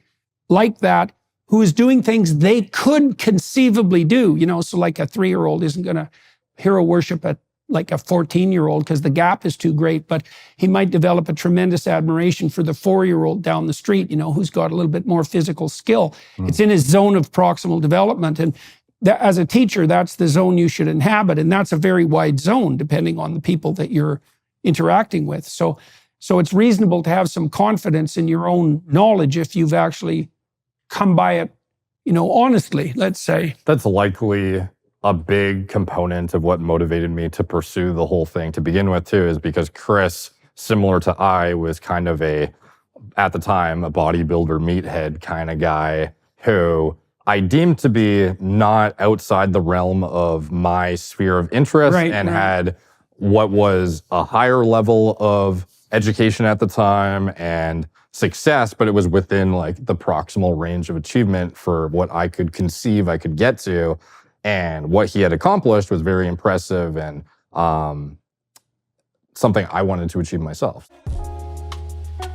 like that who is doing things they could conceivably do. So like a 3-year-old isn't going to hero worship like a 14-year-old because the gap is too great, but he might develop a tremendous admiration for the 4-year-old down the street, who's got a little bit more physical skill. It's in his zone of proximal development. And as a teacher, that's the zone you should inhabit. And that's a very wide zone depending on the people that you're interacting with. So it's reasonable to have some confidence in your own knowledge if you've actually come by it, honestly, let's say. That's likely a big component of what motivated me to pursue the whole thing to begin with too, is because Chris, similar to I, was kind of at the time, a bodybuilder meathead kind of guy who I deemed to be not outside the realm of my sphere of interest had what was a higher level of education at the time and success, but it was within like the proximal range of achievement for what I could conceive I could get to. And what he had accomplished was very impressive and something I wanted to achieve myself.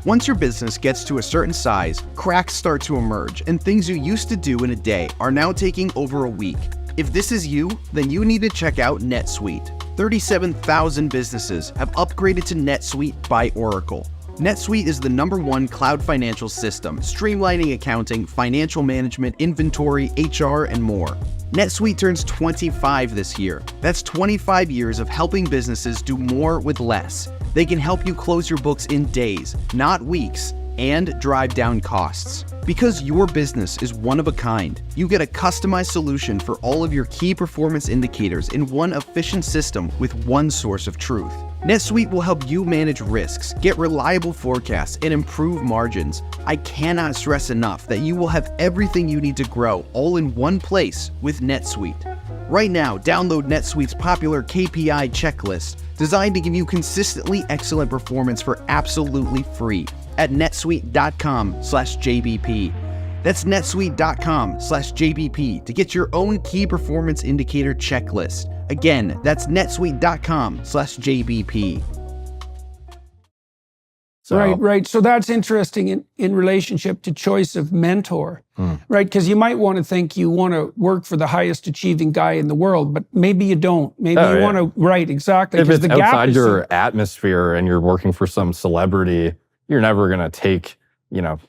Once your business gets to a certain size, cracks start to emerge, and things you used to do in a day are now taking over a week. If this is you, then you need to check out NetSuite. 37,000 businesses have upgraded to NetSuite by Oracle. NetSuite is the #1 cloud financial system, streamlining accounting, financial management, inventory, HR, and more. NetSuite turns 25 this year. That's 25 years of helping businesses do more with less. They can help you close your books in days, not weeks, and drive down costs. Because your business is one of a kind, you get a customized solution for all of your key performance indicators in one efficient system with one source of truth. NetSuite will help you manage risks, get reliable forecasts, and improve margins. I cannot stress enough that you will have everything you need to grow all in one place with NetSuite. Right now, download NetSuite's popular KPI checklist, designed to give you consistently excellent performance for absolutely free at netsuite.com/JBP. That's netsuite.com/JBP to get your own key performance indicator checklist. Again, that's netsuite.com/JBP. Right. So that's interesting in relationship to choice of mentor, right? Because you might want to think you want to work for the highest achieving guy in the world, but maybe you don't. Maybe you want to, right, exactly. If it's outside your atmosphere and you're working for some celebrity, you're never going to take,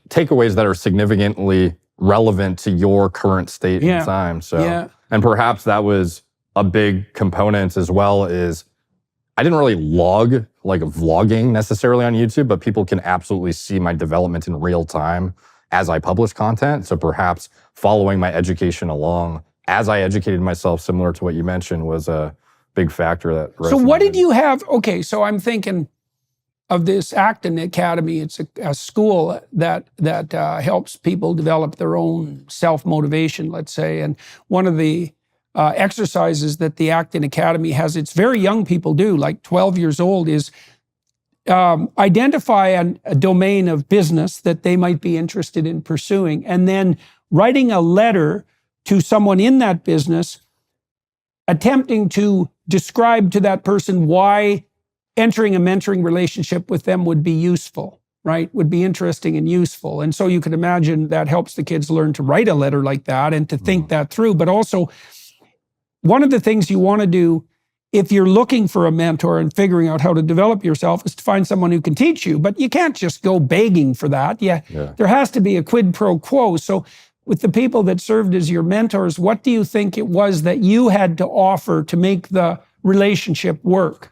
takeaways that are significantly relevant to your current state and time. So, and perhaps that was a big component as well, is I didn't really log like vlogging necessarily on YouTube, but people can absolutely see my development in real time as I publish content. So perhaps following my education along as I educated myself, similar to what you mentioned, was a big factor that So what did resonated. you have? Okay, so I'm thinking of this Acton Academy. It's a school that helps people develop their own self-motivation, let's say. And one of the exercises that the Acton Academy has, it's very young people do, like 12 years old, is identify a domain of business that they might be interested in pursuing, and then writing a letter to someone in that business, attempting to describe to that person why entering a mentoring relationship with them would be useful, right? Would be interesting and useful. And so you can imagine that helps the kids learn to write a letter like that and to think that through. But also, one of the things you want to do if you're looking for a mentor and figuring out how to develop yourself is to find someone who can teach you. But you can't just go begging for that. Yeah. There has to be a quid pro quo. So with the people that served as your mentors, what do you think it was that you had to offer to make the relationship work?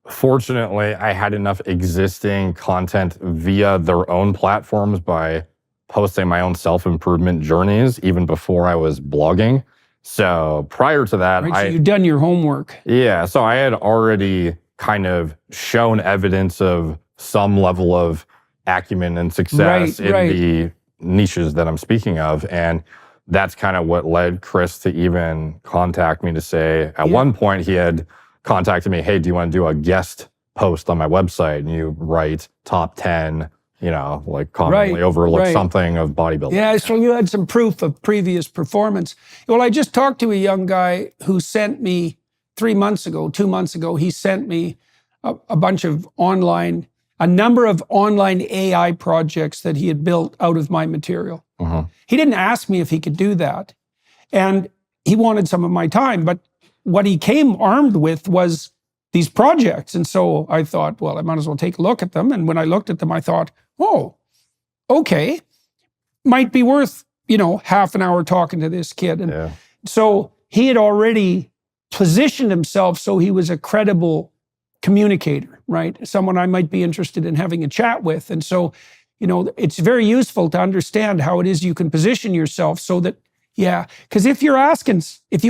Fortunately, I had enough existing content via their own platforms by posting my own self-improvement journeys even before I was blogging. So prior to that, Right, so you've done your homework. Yeah, so I had already kind of shown evidence of some level of acumen and success in the niches that I'm speaking of. And that's kind of what led Chris to even contact me to say, at one point he had contacted me, hey, do you want to do a guest post on my website? And you write top 10, you know, like commonly overlooked something of bodybuilding. Yeah, so you had some proof of previous performance. Well, I just talked to a young guy who sent me 2 months ago, he sent me a bunch of a number of online AI projects that he had built out of my material. He didn't ask me if he could do that. And he wanted some of my time, but what he came armed with was these projects. And so I thought, well, I might as well take a look at them. And when I looked at them, I thought, oh, okay, might be worth, half an hour talking to this kid. And so he had already positioned himself so he was a credible communicator, right? Someone I might be interested in having a chat with. And so, it's very useful to understand how it is you can position yourself so that, because if you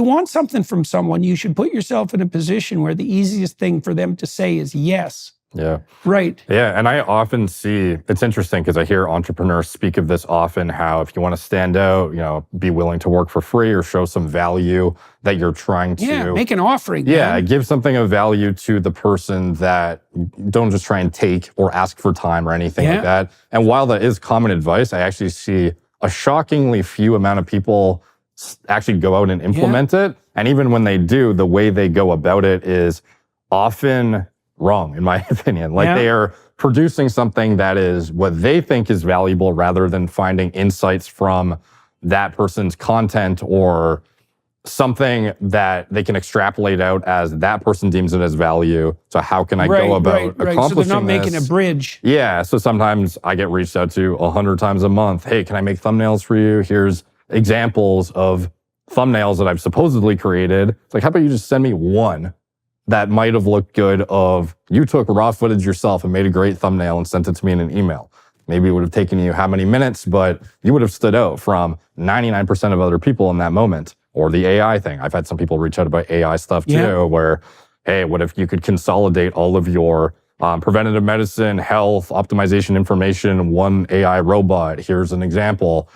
want something from someone, you should put yourself in a position where the easiest thing for them to say is yes. Yeah. Right. Yeah. And I often see, it's interesting because I hear entrepreneurs speak of this often, how if you want to stand out, be willing to work for free or show some value that you're trying to make an offering. Give something of value to the person, that don't just try and take or ask for time or anything like that. And while that is common advice, I actually see a shockingly few amount of people actually go out and implement it. And even when they do, the way they go about it is often wrong, in my opinion. Like they are producing something that is what they think is valuable rather than finding insights from that person's content or something that they can extrapolate out as that person deems it as value. So how can I go about accomplishing So they're not this? making a bridge. Yeah. So sometimes I get reached out to 100 times a month. Hey, can I make thumbnails for you? Here's examples of thumbnails that I've supposedly created. It's like, how about you just send me one that might have looked good of you took raw footage yourself and made a great thumbnail and sent it to me in an email. Maybe it would have taken you how many minutes, but you would have stood out from 99% of other people in that moment. Or the AI thing. I've had some people reach out about AI stuff too, where, hey, what if you could consolidate all of your preventative medicine, health, optimization information in one AI robot? Here's an example.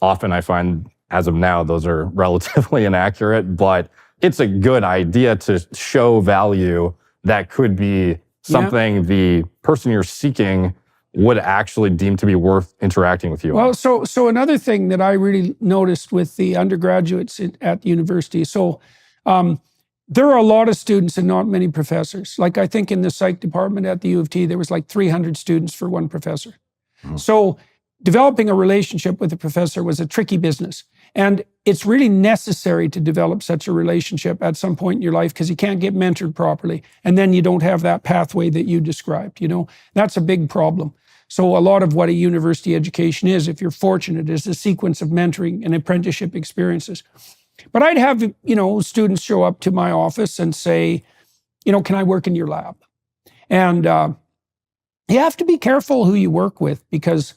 Often I find, as of now, those are relatively inaccurate, but it's a good idea to show value that could be something the person you're seeking would actually deem to be worth interacting with you. Well, so another thing that I really noticed with the undergraduates at the university, there are a lot of students and not many professors. Like I think in the psych department at the U of T, there was like 300 students for one professor. So developing a relationship with a professor was a tricky business. And it's really necessary to develop such a relationship at some point in your life because you can't get mentored properly. And then you don't have that pathway that you described, That's a big problem. So a lot of what a university education is, if you're fortunate, is a sequence of mentoring and apprenticeship experiences. But I'd have, students show up to my office and say, can I work in your lab? And you have to be careful who you work with because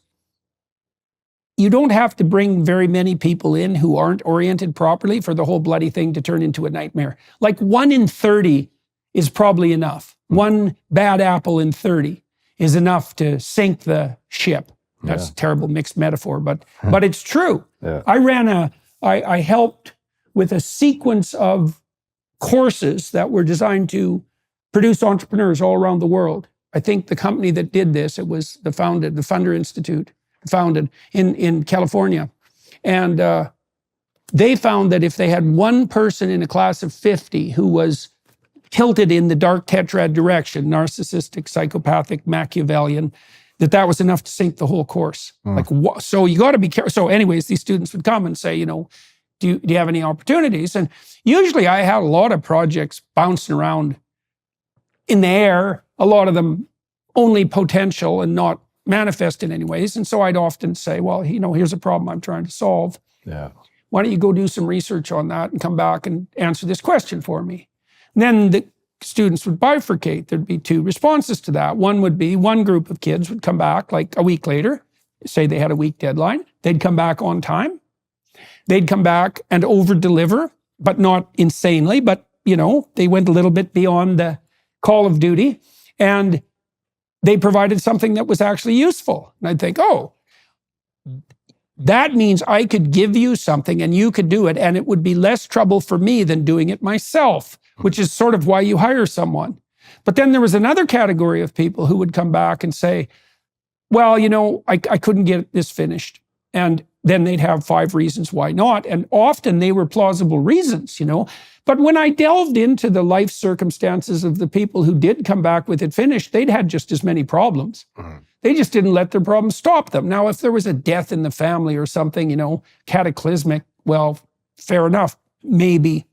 you don't have to bring very many people in who aren't oriented properly for the whole bloody thing to turn into a nightmare. Like 1 in 30 is probably enough. One bad apple in 30 is enough to sink the ship. That's a terrible mixed metaphor, but it's true. Yeah. I helped with a sequence of courses that were designed to produce entrepreneurs all around the world. I think the company that did this, it was the Funder Institute, founded in California. And they found that if they had one person in a class of 50 who was tilted in the dark tetrad direction, narcissistic, psychopathic, Machiavellian, that was enough to sink the whole course. So you got to be careful. So anyways, these students would come and say, you know, do you have any opportunities? And usually I had a lot of projects bouncing around in the air, a lot of them only potential and not manifest in any ways. And so I'd often say, well, you know, here's a problem I'm trying to solve. Yeah. Why don't you go do some research on that and come back and answer this question for me? And then the students would bifurcate. There'd be 2 responses to that. One would be one group of kids would come back like a week later, say they had a week deadline. They'd come back on time. They'd come back and over-deliver, but not insanely, but, you know, they went a little bit beyond the call of duty, and they provided something that was actually useful. And I'd think, oh, that means I could give you something and you could do it, and it would be less trouble for me than doing it myself, which is sort of why you hire someone. But then there was another category of people who would come back and say, well, you know, I couldn't get this finished. And then they'd have 5 reasons why not. And often they were plausible reasons, you know. But when I delved into the life circumstances of the people who did come back with it finished, they'd had just as many problems. They just didn't let their problems stop them. Now, if there was a death in the family or something, you know, cataclysmic, well, fair enough. Maybe,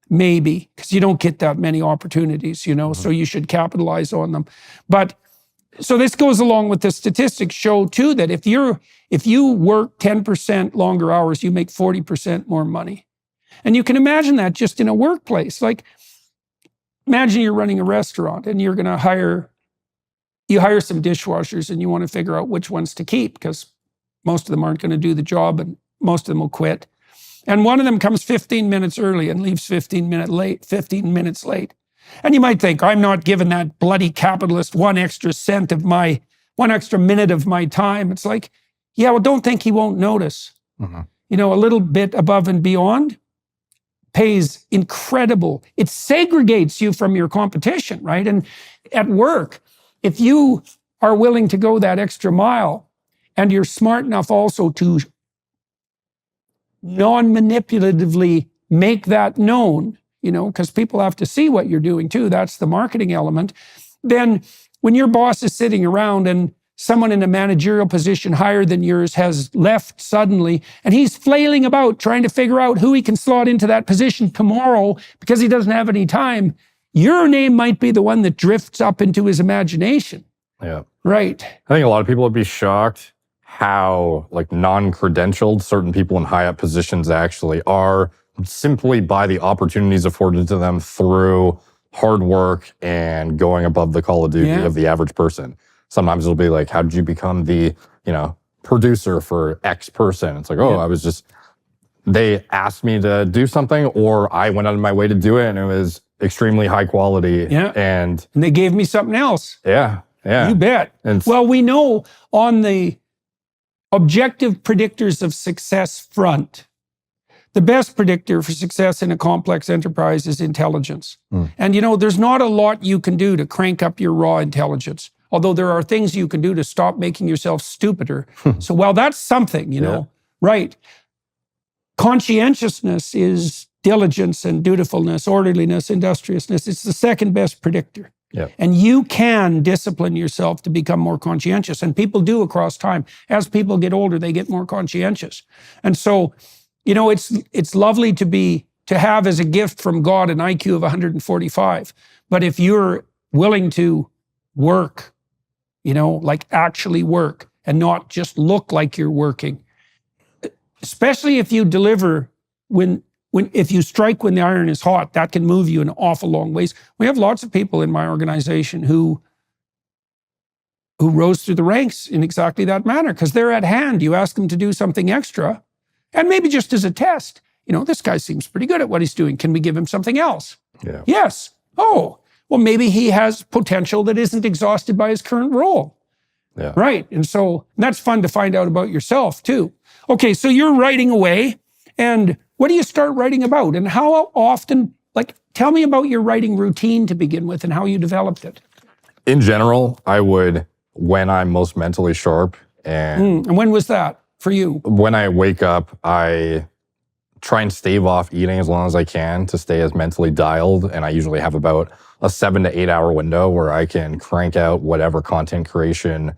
because you don't get that many opportunities, you know, so you should capitalize on them. But so this goes along with the statistics show too, that if you work 10% longer hours, you make 40% more money. And you can imagine that just in a workplace. Like, imagine you're running a restaurant and you're going to hire some dishwashers and you want to figure out which ones to keep because most of them aren't going to do the job and most of them will quit. And one of them comes 15 minutes early and leaves 15 minutes late. And you might think, I'm not giving that bloody capitalist 1 extra minute of my time. It's like, yeah, well, don't think he won't notice. You know, a little bit above and beyond pays incredible. It segregates you from your competition, right? And at work, if you are willing to go that extra mile and you're smart enough also to non-manipulatively make that known, you know, because people have to see what you're doing too. That's the marketing element. Then when your boss is sitting around and someone in a managerial position higher than yours has left suddenly, and he's flailing about trying to figure out who he can slot into that position tomorrow because he doesn't have any time, your name might be the one that drifts up into his imagination. Yeah. Right. I think a lot of people would be shocked how like non-credentialed certain people in high up positions actually are, simply by the opportunities afforded to them through hard work and going above the call of duty of the average person. Sometimes it'll be like, how did you become the, you know, producer for X person? It's like, they asked me to do something, or I went out of my way to do it, and it was extremely high quality. Yeah. And they gave me something else. Yeah. You bet. Well, we know on the objective predictors of success front, the best predictor for success in a complex enterprise is intelligence. And, you know, there's not a lot you can do to crank up your raw intelligence, although there are things you can do to stop making yourself stupider. So, well, that's something, you know, right? Conscientiousness is diligence and dutifulness, orderliness, industriousness. It's the second best predictor. And you can discipline yourself to become more conscientious. And people do across time. As people get older, they get more conscientious. And so, you know, it's lovely to have as a gift from God an IQ of 145. But if you're willing to work, you know, like actually work and not just look like you're working, especially if you deliver if you strike when the iron is hot, that can move you an awful long ways. We have lots of people in my organization who who rose through the ranks in exactly that manner, because they're at hand. You ask them to do something extra, and maybe just as a test, this guy seems pretty good at what he's doing. Can we give him something else? Yeah. Yes. Oh, well, maybe he has potential that isn't exhausted by his current role. Yeah. Right. And so that's fun to find out about yourself too. Okay, so you're writing away, and what do you start writing about? And how often, tell me about your writing routine to begin with and how you developed it. In general, I would, when I'm most mentally sharp, and when was that for you? when I wake up, I try and stave off eating as long as I can to stay as mentally dialed. And I usually have about a 7 to 8 hour window where I can crank out whatever content creation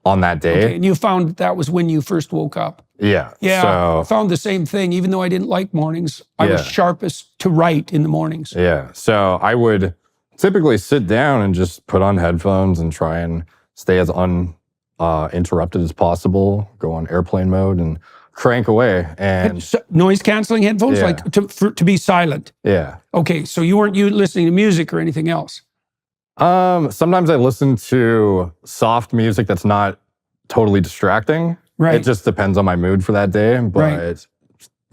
on that day. Okay, and you found that was when you first woke up. Yeah. Yeah, So, I found the same thing. Even though I didn't like mornings, I was Yeah. sharpest to write in the mornings. yeah. So I would typically sit down and just put on headphones and try and stay as uninterrupted as possible, go on airplane mode and crank away. And Noise canceling headphones, Yeah. to be silent. yeah. Okay, so you weren't listening to music or anything else. Sometimes I listen to soft music that's not totally distracting. Right. It just depends on my mood for that day. But,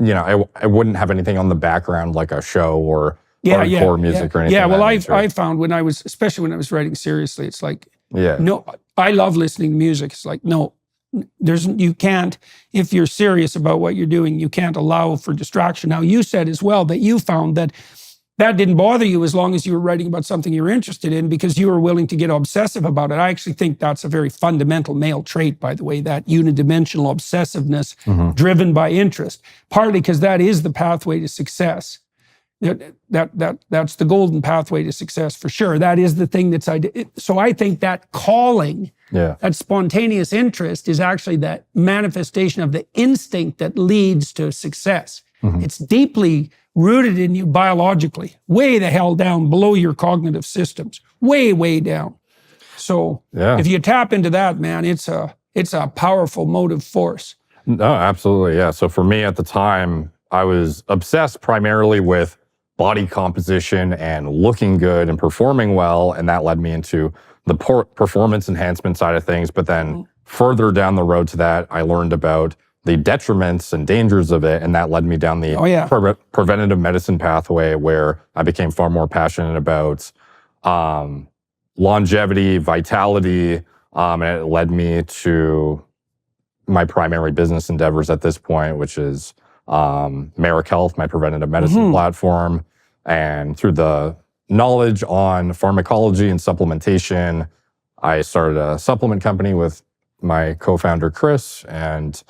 Right. I wouldn't have anything on the background like a show or Yeah, hardcore music or anything. Yeah, of well, that I nature. found especially when I was writing seriously, it's like, Yeah. no, I love listening to music. It's like, no, you can't, if you're serious about what you're doing, you can't allow for distraction. Now, you said as well that you found that didn't bother you as long as you were writing about something you were interested in, because you were willing to get obsessive about it. I actually think that's a very fundamental male trait, by the way, that unidimensional obsessiveness driven by interest, partly because that is the pathway to success. That's the golden pathway to success for sure. That is the thing so I think that calling, Yeah. that spontaneous interest is actually that manifestation of the instinct that leads to success. It's deeply rooted in you biologically, way the hell down below your cognitive systems, way, way down. So Yeah. if you tap into that, man, it's a powerful motive force. No, absolutely. Yeah. So for me at the time, I was obsessed primarily with body composition and looking good and performing well. And that led me into the performance enhancement side of things. But then further down the road to that, I learned about the detriments and dangers of it. And that led me down the preventative medicine pathway, where I became far more passionate about longevity, vitality. And it led me to my primary business endeavors at this point, which is Merrick Health, my preventative medicine platform. And through the knowledge on pharmacology and supplementation, I started a supplement company with my co-founder, Chris, and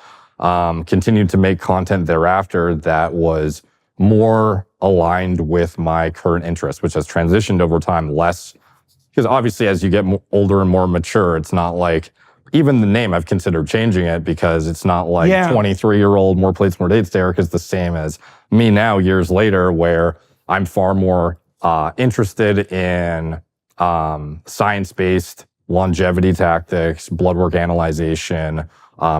continued to make content thereafter that was more aligned with my current interests, which has transitioned over time less, because obviously as you get older and more mature, it's not like, even the name, I've considered changing it, because it's not like 23-year-old more plates, more dates Derek is the same as me now years later, where I'm far more interested in science-based longevity tactics, blood work analyzation,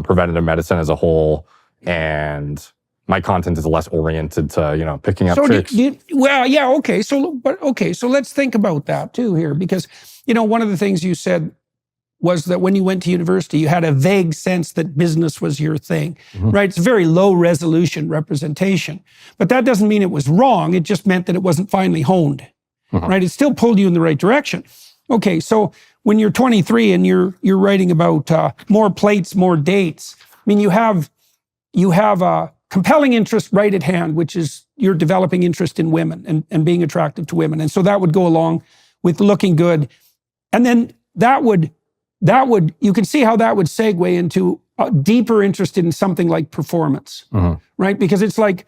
preventative medicine as a whole. And my content is less oriented to, picking up tricks. Okay. So let's think about that too here, because, one of the things you said was that when you went to university, you had a vague sense that business was your thing, right? It's a very low resolution representation, but that doesn't mean it was wrong. It just meant that it wasn't finely honed, right? It still pulled you in the right direction. Okay, so when you're 23 and you're writing about more plates, more dates, I mean, you have a compelling interest right at hand, which is your developing interest in women and being attractive to women. And so that would go along with looking good. And then that would, you can see how that would segue into a deeper interest in something like performance, right? Because it's like,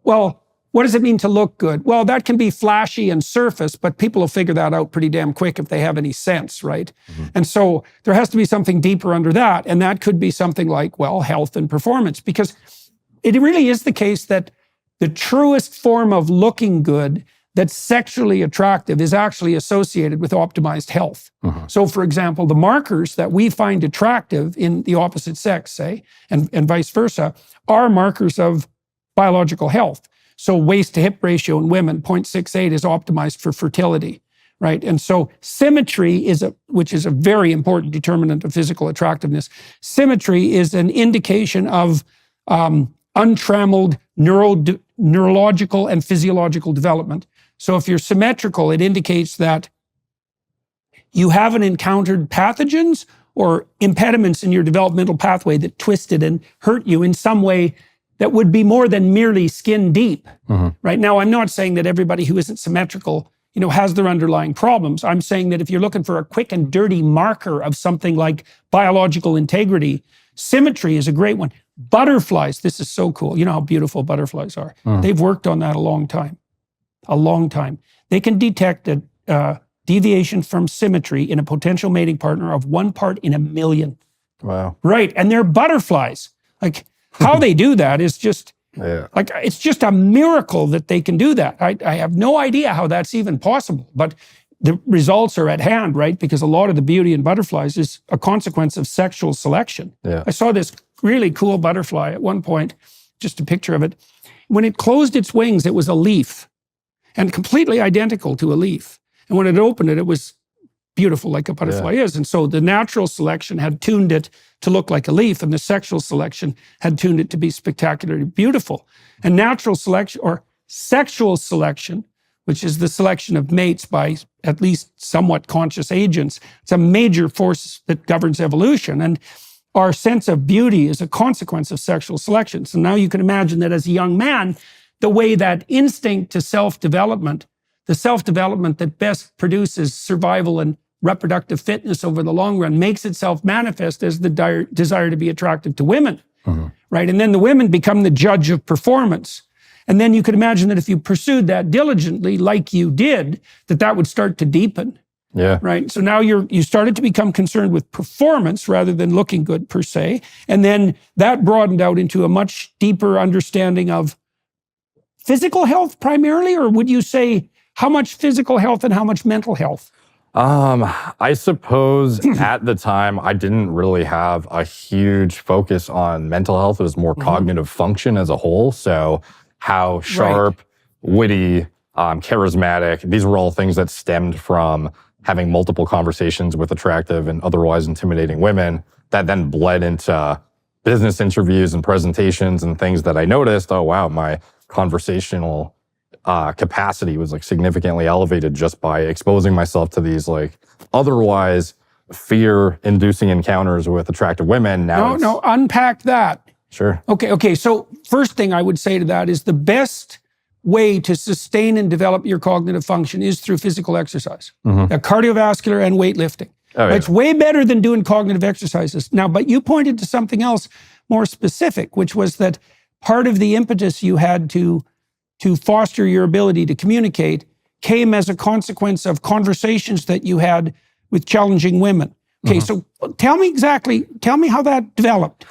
well, what does it mean to look good? Well, that can be flashy and surface, but people will figure that out pretty damn quick if they have any sense, right? And so there has to be something deeper under that. And that could be something like, well, health and performance, because it really is the case that the truest form of looking good that's sexually attractive is actually associated with optimized health. So for example, the markers that we find attractive in the opposite sex, say, and vice versa, are markers of biological health. So waist to hip ratio in women, 0.68 is optimized for fertility, right? And so symmetry which is a very important determinant of physical attractiveness. Symmetry is an indication of untrammeled neurological and physiological development. So if you're symmetrical, it indicates that you haven't encountered pathogens or impediments in your developmental pathway that twisted and hurt you in some way that would be more than merely skin deep. Right now, I'm not saying that everybody who isn't symmetrical, has their underlying problems. I'm saying that if you're looking for a quick and dirty marker of something like biological integrity, symmetry is a great one. Butterflies, this is so cool. You know how beautiful butterflies are. They've worked on that a long time. They can detect a deviation from symmetry in a potential mating partner of 1 part in a million. Wow. Right, and they're butterflies. Like, how they do that is just, like, it's just a miracle that they can do that. I have no idea how that's even possible, but the results are at hand, right? Because a lot of the beauty in butterflies is a consequence of sexual selection. I saw this really cool butterfly at one point, just a picture of it. When it closed its wings, it was a leaf, and completely identical to a leaf. And when it opened it, it was beautiful like a butterfly is. And so the natural selection had tuned it to look like a leaf, and the sexual selection had tuned it to be spectacularly beautiful. And natural selection, or sexual selection, which is the selection of mates by at least somewhat conscious agents, it's a major force that governs evolution. And our sense of beauty is a consequence of sexual selection. So now you can imagine that as a young man, the way that instinct to self-development, the self-development that best produces survival and reproductive fitness over the long run, makes itself manifest as the desire to be attractive to women, right? And then the women become the judge of performance. And then you could imagine that if you pursued that diligently, like you did, that would start to deepen. Right. So now you started to become concerned with performance rather than looking good per se. And then that broadened out into a much deeper understanding of physical health primarily, or would you say how much physical health and how much mental health? I suppose at the time, I didn't really have a huge focus on mental health. It was more cognitive function as a whole. So how sharp, witty, charismatic, these were all things that stemmed from having multiple conversations with attractive and otherwise intimidating women that then bled into business interviews and presentations and things that I noticed, oh wow, my conversational capacity was like significantly elevated just by exposing myself to these like otherwise fear-inducing encounters with attractive women. No, unpack that. Sure. Okay. So first thing I would say to that is the best way to sustain and develop your cognitive function is through physical exercise, cardiovascular and weightlifting. It's way better than doing cognitive exercises. Now, but you pointed to something else more specific, which was that part of the impetus you had to foster your ability to communicate came as a consequence of conversations that you had with challenging women. Okay, so tell me how that developed.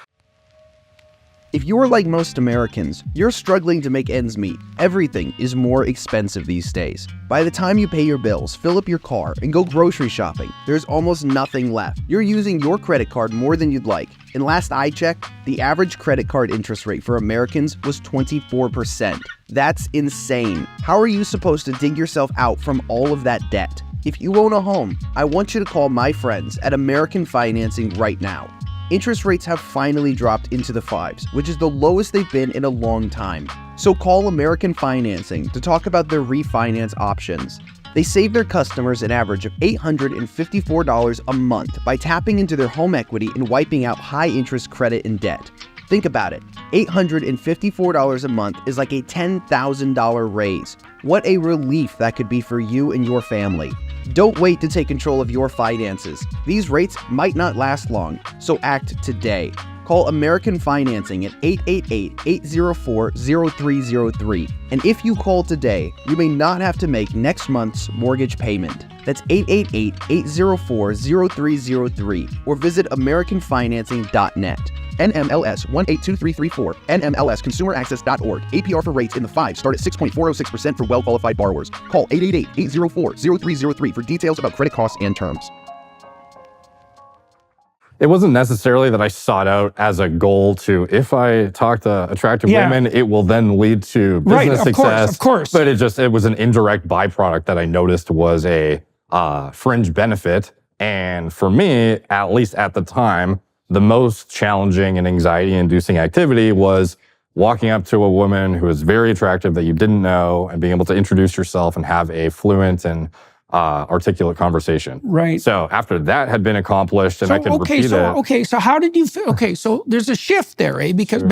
If you're like most Americans, you're struggling to make ends meet. Everything is more expensive these days. By the time you pay your bills, fill up your car, and go grocery shopping, there's almost nothing left. You're using your credit card more than you'd like. And last I checked, the average credit card interest rate for Americans was 24%. That's insane. How are you supposed to dig yourself out from all of that debt? If you own a home, I want you to call my friends at American Financing right now. Interest rates have finally dropped into the 5s, which is the lowest they've been in a long time. So call American Financing to talk about their refinance options. They save their customers an average of $854 a month by tapping into their home equity and wiping out high-interest credit and debt. Think about it. $854 a month is like a $10,000 raise. What a relief that could be for you and your family. Don't wait to take control of your finances. These rates might not last long, so act today. Call American Financing at 888-804-0303. And if you call today, you may not have to make next month's mortgage payment. That's 888-804-0303 or visit AmericanFinancing.net. NMLS 182334, NMLSConsumerAccess.org. APR for rates in the 5s start at 6.406% for well-qualified borrowers. Call 888-804-0303 for details about credit costs and terms. It wasn't necessarily that I sought out as a goal to, if I talk to attractive women, it will then lead to business success. Of course. But it was an indirect byproduct that I noticed was a fringe benefit. And for me, at least at the time, the most challenging and anxiety-inducing activity was walking up to a woman who was very attractive that you didn't know and being able to introduce yourself and have a fluent and articulate conversation. Right. So after that had been accomplished and I could repeat it. Okay, so how did you feel? Okay, so there's a shift there, eh? Because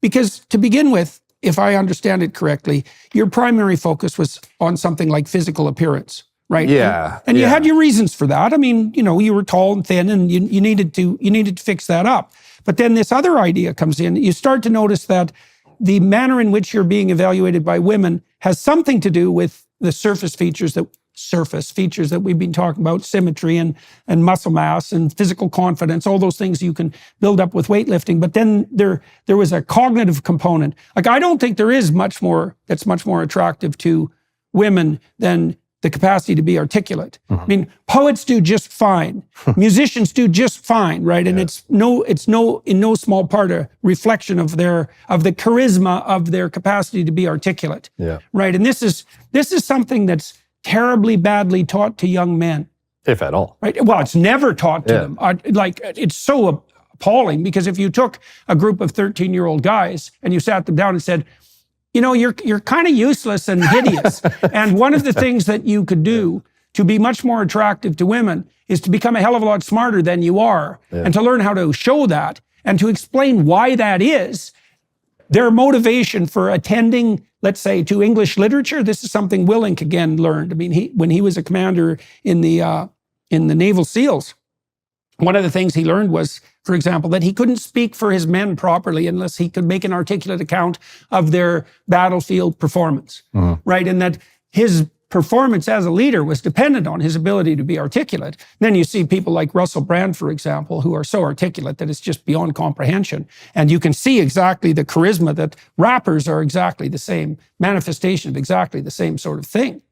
because to begin with, if I understand it correctly, your primary focus was on something like physical appearance, right? Yeah. And you had your reasons for that. I mean, you were tall and thin and you needed to fix that up. But then this other idea comes in. You start to notice that the manner in which you're being evaluated by women has something to do with the surface features that we've been talking about, symmetry and muscle mass and physical confidence, all those things you can build up with weightlifting. But then there was a cognitive component. Like, I don't think there is much more that's much more attractive to women than the capacity to be articulate. I mean, poets do just fine. Musicians do just fine, right? And it's in no small part a reflection of the charisma of their capacity to be articulate. Yeah. Right. And this is something that's terribly badly taught to young men. If at all. Right. Well, it's never taught to them. Like, it's so appalling, because if you took a group of 13-year-old guys and you sat them down and said, you're kind of useless and hideous. And one of the things that you could do to be much more attractive to women is to become a hell of a lot smarter than you are, and to learn how to show that and to explain why that is. Their motivation for attending, let's say, to English literature, this is something Willink again learned. I mean, when he was a commander in the Naval SEALs, one of the things he learned was, for example, that he couldn't speak for his men properly unless he could make an articulate account of their battlefield performance, right? And that his performance as a leader was dependent on his ability to be articulate. Then you see people like Russell Brand, for example, who are so articulate that it's just beyond comprehension. And you can see exactly the charisma that rappers are exactly the same manifestation of exactly the same sort of thing.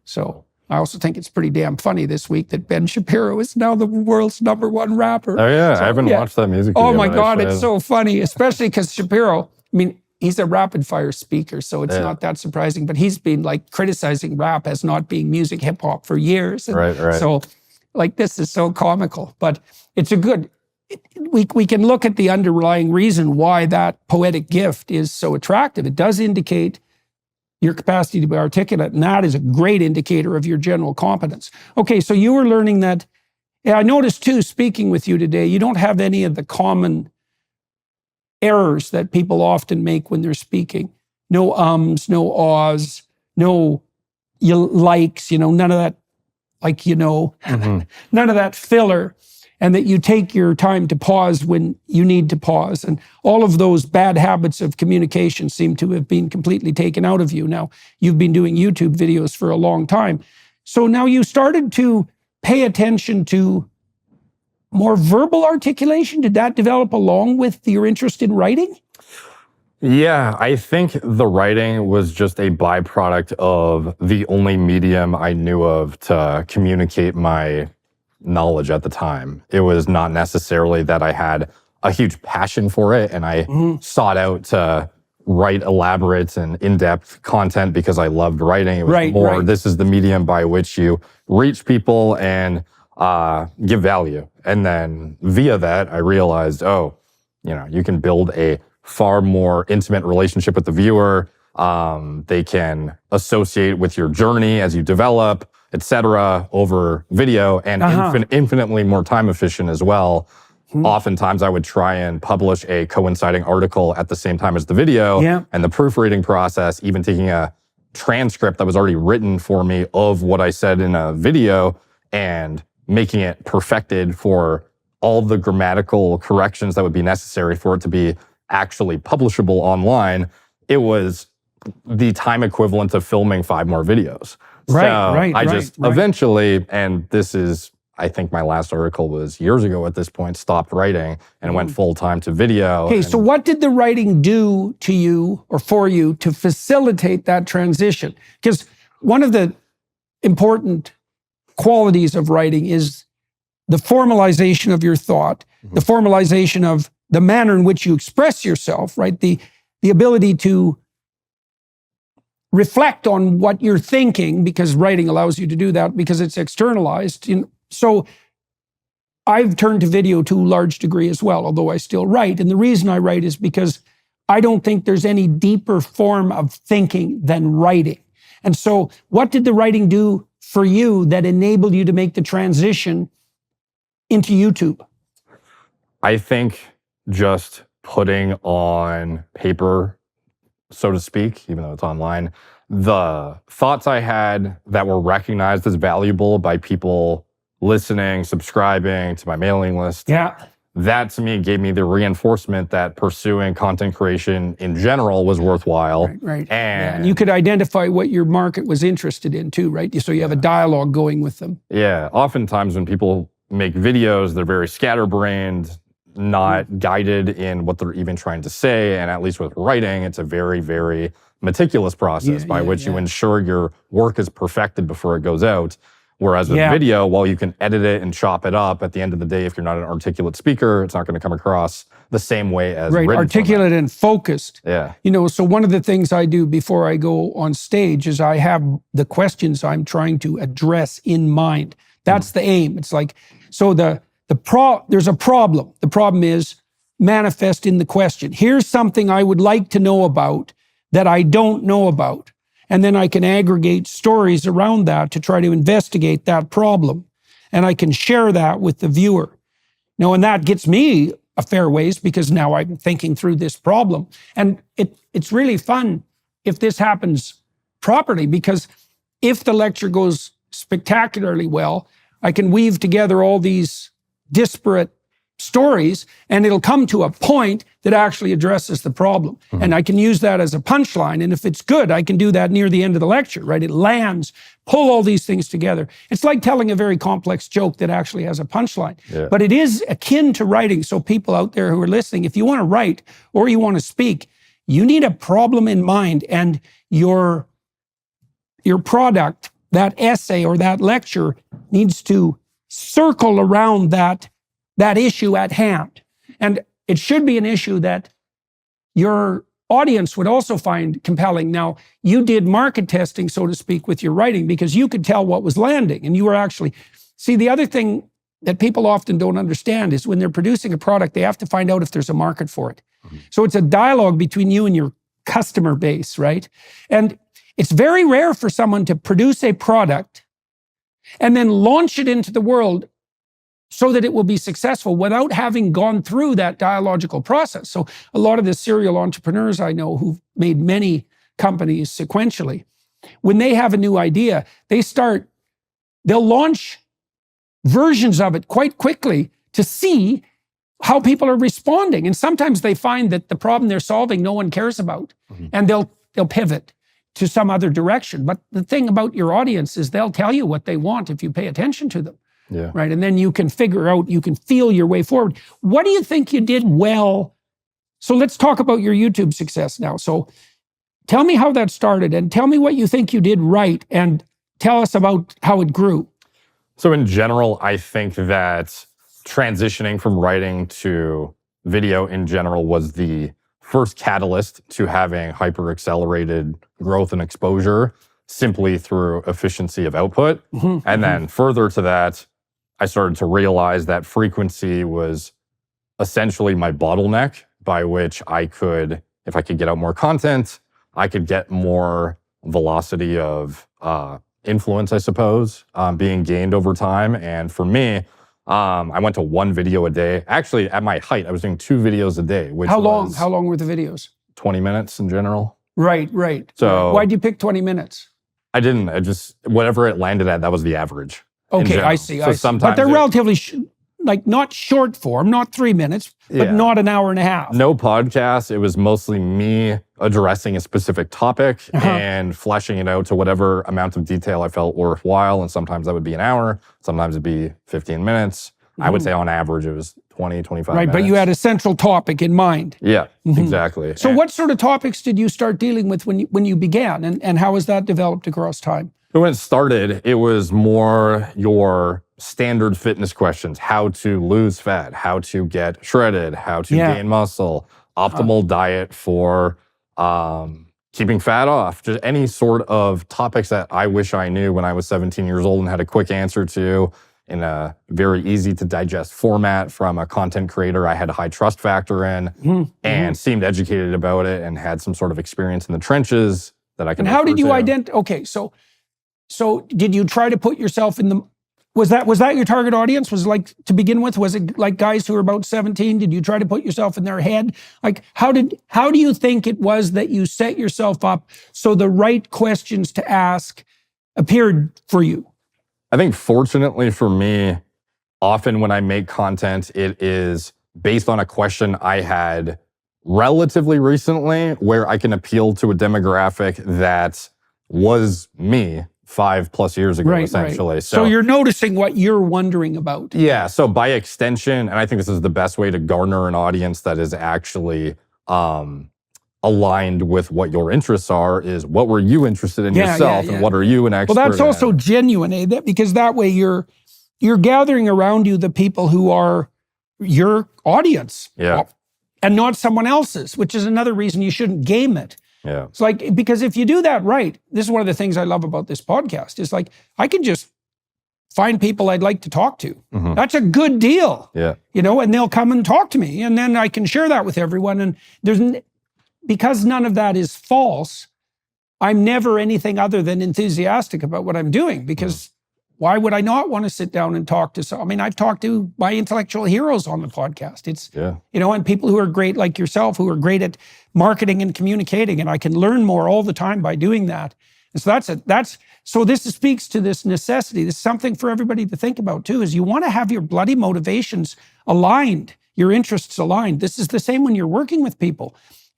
So I also think it's pretty damn funny this week that Ben Shapiro is now the world's #1 rapper. Oh yeah, I haven't watched that music video. Oh my God, it's so funny, especially because Shapiro, I mean, he's a rapid fire speaker, so it's not that surprising, but he's been like criticizing rap as not being music hip hop for years. And right. So like, this is so comical, but it's we can look at the underlying reason why that poetic gift is so attractive. It does indicate your capacity to be articulate, and that is a great indicator of your general competence. Okay, so you were learning that. Yeah, I noticed too, speaking with you today, you don't have any of the common errors that people often make when they're speaking. No ums, no ahs, no likes, none of that, none of that filler. And that you take your time to pause when you need to pause. And all of those bad habits of communication seem to have been completely taken out of you. Now, you've been doing YouTube videos for a long time. So now you started to pay attention to more verbal articulation. Did that develop along with your interest in writing? Yeah, I think the writing was just a byproduct of the only medium I knew of to communicate my knowledge at the time. It was not necessarily that I had a huge passion for it and I sought out to write elaborate and in-depth content because I loved writing. It was more, this is the medium by which you reach people and give value. And then via that, I realized, you can build a far more intimate relationship with the viewer. They can associate with your journey as you develop, etc., over video, and infinitely more time efficient as well. Oftentimes I would try and publish a coinciding article at the same time as the video, and the proofreading process, even taking a transcript that was already written for me of what I said in a video and making it perfected for all the grammatical corrections that would be necessary for it to be actually publishable online. It was the time equivalent of filming 5 more videos. I just eventually, and this is, I think my last article was years ago at this point, stopped writing and went full time to video. Okay, so what did the writing do to you or for you to facilitate that transition? Because one of the important qualities of writing is the formalization of your thought, the formalization of the manner in which you express yourself, right? The ability to reflect on what you're thinking, because writing allows you to do that because it's externalized. So I've turned to video to a large degree as well, although I still write. And the reason I write is because I don't think there's any deeper form of thinking than writing. And so what did the writing do for you that enabled you to make the transition into YouTube? I think just putting on paper, so to speak, even though it's online, the thoughts I had that were recognized as valuable by people listening, subscribing to my mailing list. Yeah. That to me gave me the reinforcement that pursuing content creation in general was worthwhile. Right. And you could identify what your market was interested in too, right? So you have a dialogue going with them. Yeah. Oftentimes when people make videos, they're very scatterbrained, not guided in what they're even trying to say. And at least with writing, it's a very, very meticulous process by which you ensure your work is perfected before it goes out. Whereas with video, while you can edit it and chop it up, at the end of the day, if you're not an articulate speaker, it's not going to come across the same way as written articulate format. and focused. Yeah. So one of the things I do before I go on stage is I have the questions I'm trying to address in mind. That's the aim. It's like, so there's a problem. The problem is manifest in the question. Here's something I would like to know about that I don't know about. And then I can aggregate stories around that to try to investigate that problem. And I can share that with the viewer. And that gets me a fair ways because now I'm thinking through this problem. And it's really fun if this happens properly, because if the lecture goes spectacularly well, I can weave together all these disparate stories and it'll come to a point that actually addresses the problem. And I can use that as a punchline. And if it's good, I can do that near the end of the lecture, right? It lands, pull all these things together. It's like telling a very complex joke that actually has a punchline. But it is akin to writing. So people out there who are listening, if you want to write or you want to speak, you need a problem in mind, and your product, that essay or that lecture, needs to circle around that issue at hand. And it should be an issue that your audience would also find compelling. Now, you did market testing, so to speak, with your writing because you could tell what was landing. And you were actually, see, the other thing that people often don't understand is when they're producing a product, they have to find out if there's a market for it. So it's a dialogue between you and your customer base, right? And it's very rare for someone to produce a product and then launch it into the world so that it will be successful without having gone through that dialogical process. So a lot of the serial entrepreneurs I know who've made many companies sequentially, when they have a new idea, they'll launch versions of it quite quickly to see how people are responding. And sometimes they find that the problem they're solving, no one cares about, and they'll pivot to some other direction. But the thing about your audience is they'll tell you what they want if you pay attention to them. Right. And then you can figure out, you can feel your way forward. What do you think you did well? So let's talk about your YouTube success now. So tell me how that started and tell me what you think you did right and tell us about how it grew. So in general, I think that transitioning from writing to video in general was the first catalyst to having hyper accelerated growth and exposure simply through efficiency of output. And then further to that, I started to realize that frequency was essentially my bottleneck by which I could, if I could get out more content, I could get more velocity of influence, I suppose, being gained over time. And for me, I went to 1 video a day. Actually, at my height, I was doing 2 videos a day. Which How long were the videos? 20 minutes in general. Right. So why'd you pick 20 minutes? I didn't. I just, whatever it landed at, that was the average. Okay, I see. So sometimes but they're relatively, not short form, not 3 minutes, but not an hour and a half. No podcast. It was mostly me addressing a specific topic and fleshing it out to whatever amount of detail I felt worthwhile. And sometimes that would be an hour. Sometimes it'd be 15 minutes. I would say on average it was 20, 25 minutes. Right, but you had a central topic in mind. Yeah, exactly. So what sort of topics did you start dealing with when you began, and how has that developed across time? When it started, it was more your standard fitness questions: how to lose fat, how to get shredded, how to gain muscle, optimal diet for keeping fat off, just any sort of topics that I wish I knew when I was 17 years old and had a quick answer to in a very easy to digest format from a content creator I had a high trust factor in and seemed educated about it and had some sort of experience in the trenches that I can. And how did you identify? Okay, so did you try to put yourself in the? Was that your target audience? Was it like to begin with? Was it like guys who were about 17? Did you try to put yourself in their head? Like how do you think it was that you set yourself up so the right questions to ask appeared for you? I think fortunately for me, often when I make content, it is based on a question I had relatively recently where I can appeal to a demographic that was me 5+ years ago, essentially. Right. So you're noticing what you're wondering about. Yeah. So by extension, and I think this is the best way to garner an audience that is actually aligned with what your interests are, is what were you interested in yourself and what are you an expert in? Well, that's also genuine, because that way you're gathering around you the people who are your audience. Yeah. And not someone else's, which is another reason you shouldn't game it. Yeah. It's like, because if you do that right, this is one of the things I love about this podcast, is like, I can just find people I'd like to talk to. That's a good deal. Yeah. And they'll come and talk to me, and then I can share that with everyone. And because none of that is false, I'm never anything other than enthusiastic about what I'm doing, because why would I not want to sit down and talk to some? I mean, I've talked to my intellectual heroes on the podcast. It's, and people who are great like yourself, who are great at marketing and communicating, and I can learn more all the time by doing that. And so so this speaks to this necessity. This is something for everybody to think about too, is you want to have your bloody motivations aligned, your interests aligned. This is the same when you're working with people.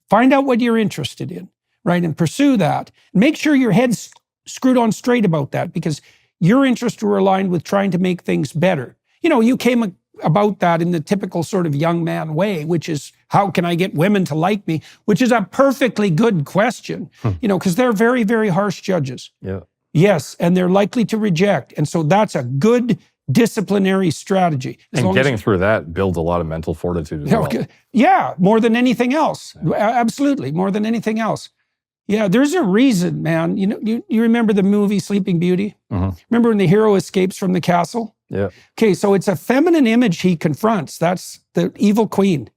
Find out what you're interested in, right? And pursue that. Make sure your head's screwed on straight about that, because your interests were aligned with trying to make things better. You came about that in the typical sort of young man way, which is, how can I get women to like me? Which is a perfectly good question, because they're very, very harsh judges. Yeah. Yes, and they're likely to reject. And so that's a good disciplinary strategy. And getting through that builds a lot of mental fortitude as well. Yeah, more than anything else. Absolutely, more than anything else. Yeah, there's a reason, man. You remember the movie Sleeping Beauty? Remember when the hero escapes from the castle? Yeah. Okay, so it's a feminine image he confronts. That's the evil queen.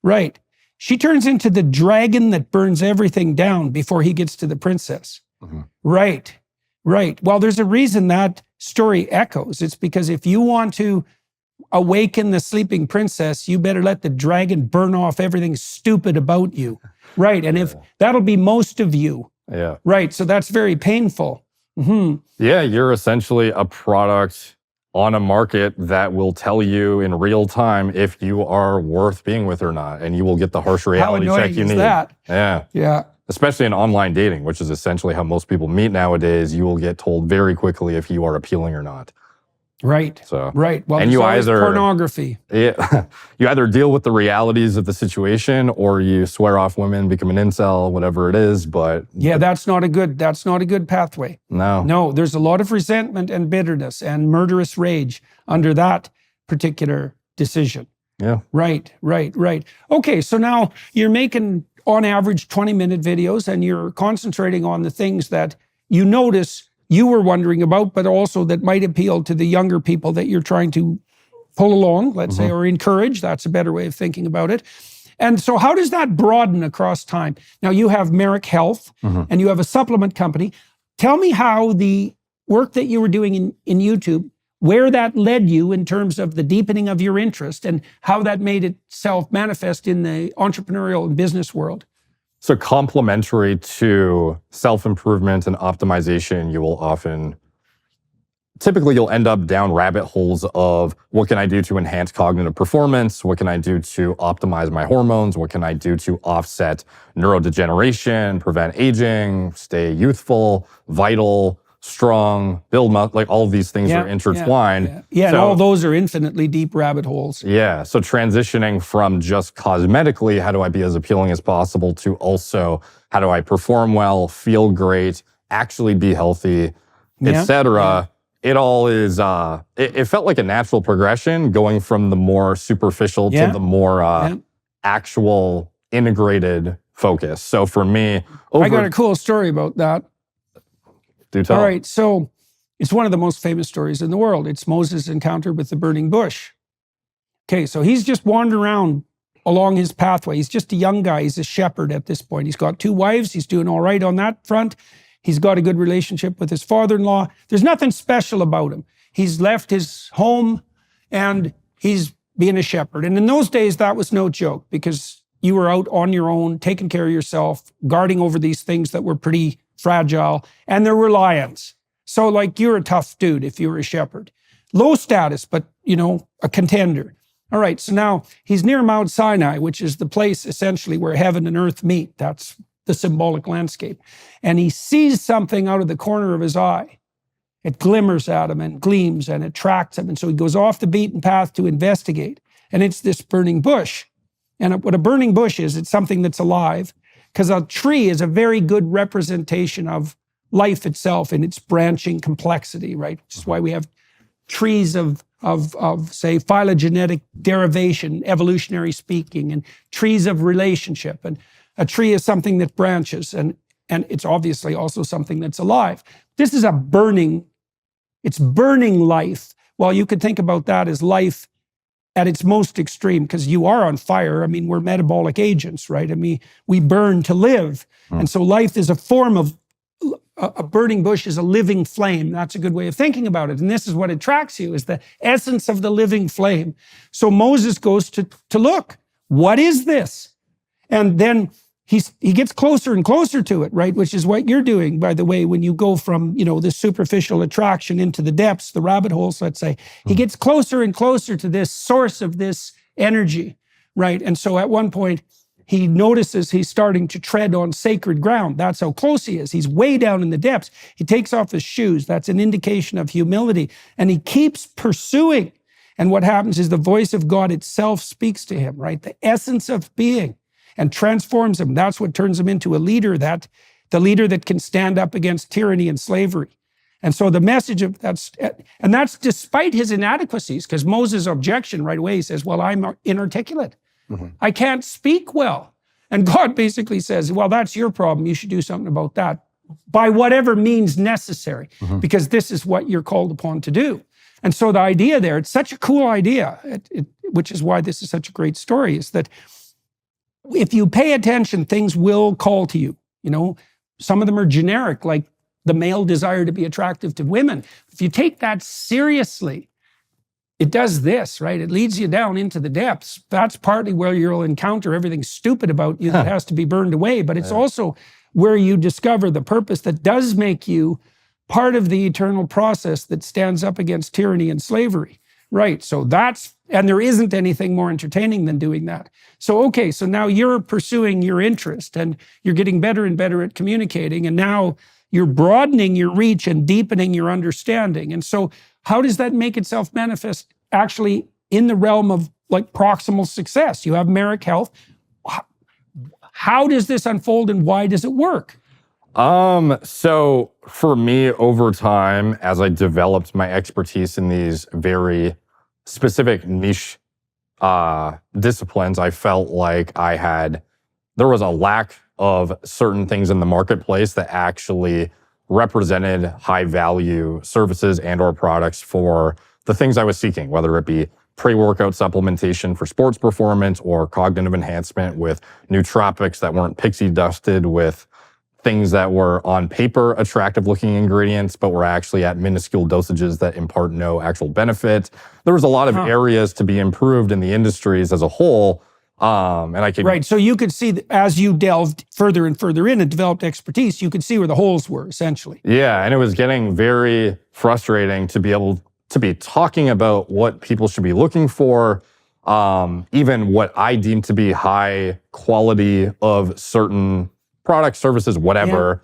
Right. She turns into the dragon that burns everything down before he gets to the princess. Right. Well, there's a reason that story echoes. It's because if you want to awaken the sleeping princess, you better let the dragon burn off everything stupid about you. Right. And if that'll be most of you. Yeah. Right. So that's very painful. Yeah. You're essentially a product on a market that will tell you in real time if you are worth being with or not. And you will get the harsh reality check you need. That? Yeah. Especially in online dating, which is essentially how most people meet nowadays. You will get told very quickly if you are appealing or not. Right. So, right. Well, and you either pornography. Yeah, you either deal with the realities of the situation, or you swear off women, become an incel, whatever it is. But that's not a good pathway. No, there's a lot of resentment and bitterness and murderous rage under that particular decision. Yeah. Right. Okay, so now you're making on average 20-minute videos, and you're concentrating on the things that you notice you were wondering about, but also that might appeal to the younger people that you're trying to pull along, let's say, or encourage. That's a better way of thinking about it. And so how does that broaden across time? Now you have Merrick Health and you have a supplement company. Tell me how the work that you were doing in YouTube, where that led you in terms of the deepening of your interest, and how that made itself manifest in the entrepreneurial and business world. So complementary to self-improvement and optimization, you'll end up down rabbit holes of what can I do to enhance cognitive performance? What can I do to optimize my hormones? What can I do to offset neurodegeneration, prevent aging, stay youthful, vital, strong, build muscle? Like all of these things are intertwined. Yeah, and all those are infinitely deep rabbit holes. Yeah, so transitioning from just cosmetically, how do I be as appealing as possible, to also how do I perform well, feel great, actually be healthy, etc. It all is, it felt like a natural progression, going from the more superficial to the more actual integrated focus. So for me, I got a cool story about that. Do tell. All right, so it's one of the most famous stories in the world. It's Moses' encounter with the burning bush. Okay, so he's just wandering around along his pathway. He's just a young guy. He's a shepherd at this point. He's got 2 wives. He's doing all right on that front. He's got a good relationship with his father-in-law. There's nothing special about him. He's left his home and he's being a shepherd. And in those days, that was no joke because you were out on your own, taking care of yourself, guarding over these things that were pretty fragile. And there were lions. So like you're a tough dude if you were a shepherd. Low status, but a contender. All right, so now he's near Mount Sinai, which is the place essentially where heaven and earth meet. That's the symbolic landscape. And he sees something out of the corner of his eye. It glimmers at him and gleams and attracts him. And so he goes off the beaten path to investigate. And it's this burning bush. And what a burning bush is, it's something that's alive, because a tree is a very good representation of life itself in its branching complexity, right? Which is why we have trees of say phylogenetic derivation, evolutionary speaking, and trees of relationship. And a tree is something that branches, and it's obviously also something that's alive. This is it's burning life. Well, you could think about that as life at its most extreme, because you are on fire. I mean, we're metabolic agents, right? I mean, we burn to live. And so life is a form of, a burning bush is a living flame. That's a good way of thinking about it. And this is what attracts you, is the essence of the living flame. So Moses goes to look, what is this? And then he gets closer and closer to it, right? Which is what you're doing, by the way, when you go from, this superficial attraction into the depths, the rabbit holes, let's say. He gets closer and closer to this source of this energy, right? And so at one point, he notices he's starting to tread on sacred ground. That's how close he is. He's way down in the depths. He takes off his shoes. That's an indication of humility. And he keeps pursuing. And what happens is the voice of God itself speaks to him, right? The essence of being, and transforms him. That's what turns him into a leader, the leader that can stand up against tyranny and slavery. And so the message of that's despite his inadequacies, because Moses' objection right away, he says, well, I'm inarticulate. I can't speak well. And God basically says, well, that's your problem. You should do something about that by whatever means necessary, because this is what you're called upon to do. And so the idea there, it's such a cool idea, which is why this is such a great story, is that if you pay attention, things will call to you. Some of them are generic, like the male desire to be attractive to women. If you take that seriously, it does this, right? It leads you down into the depths. That's partly where you'll encounter everything stupid about you that has to be burned away. But it's also where you discover the purpose that does make you part of the eternal process that stands up against tyranny and slavery. Right, so and there isn't anything more entertaining than doing that. So, okay, so now you're pursuing your interest and you're getting better and better at communicating, and now you're broadening your reach and deepening your understanding. And so how does that make itself manifest actually in the realm of like proximal success? You have Merrick Health. How does this unfold and why does it work? So for me, over time, as I developed my expertise in these very specific niche disciplines, I felt like there was a lack of certain things in the marketplace that actually represented high value services and or products for the things I was seeking, whether it be pre-workout supplementation for sports performance or cognitive enhancement with nootropics that weren't pixie dusted with things that were on paper attractive looking ingredients, but were actually at minuscule dosages that impart no actual benefit. There was a lot of areas to be improved in the industries as a whole. Right, so you could see that as you delved further and further in and developed expertise, you could see where the holes were, essentially. Yeah, and it was getting very frustrating to be able to be talking about what people should be looking for, even what I deem to be high quality of certain products, services, whatever,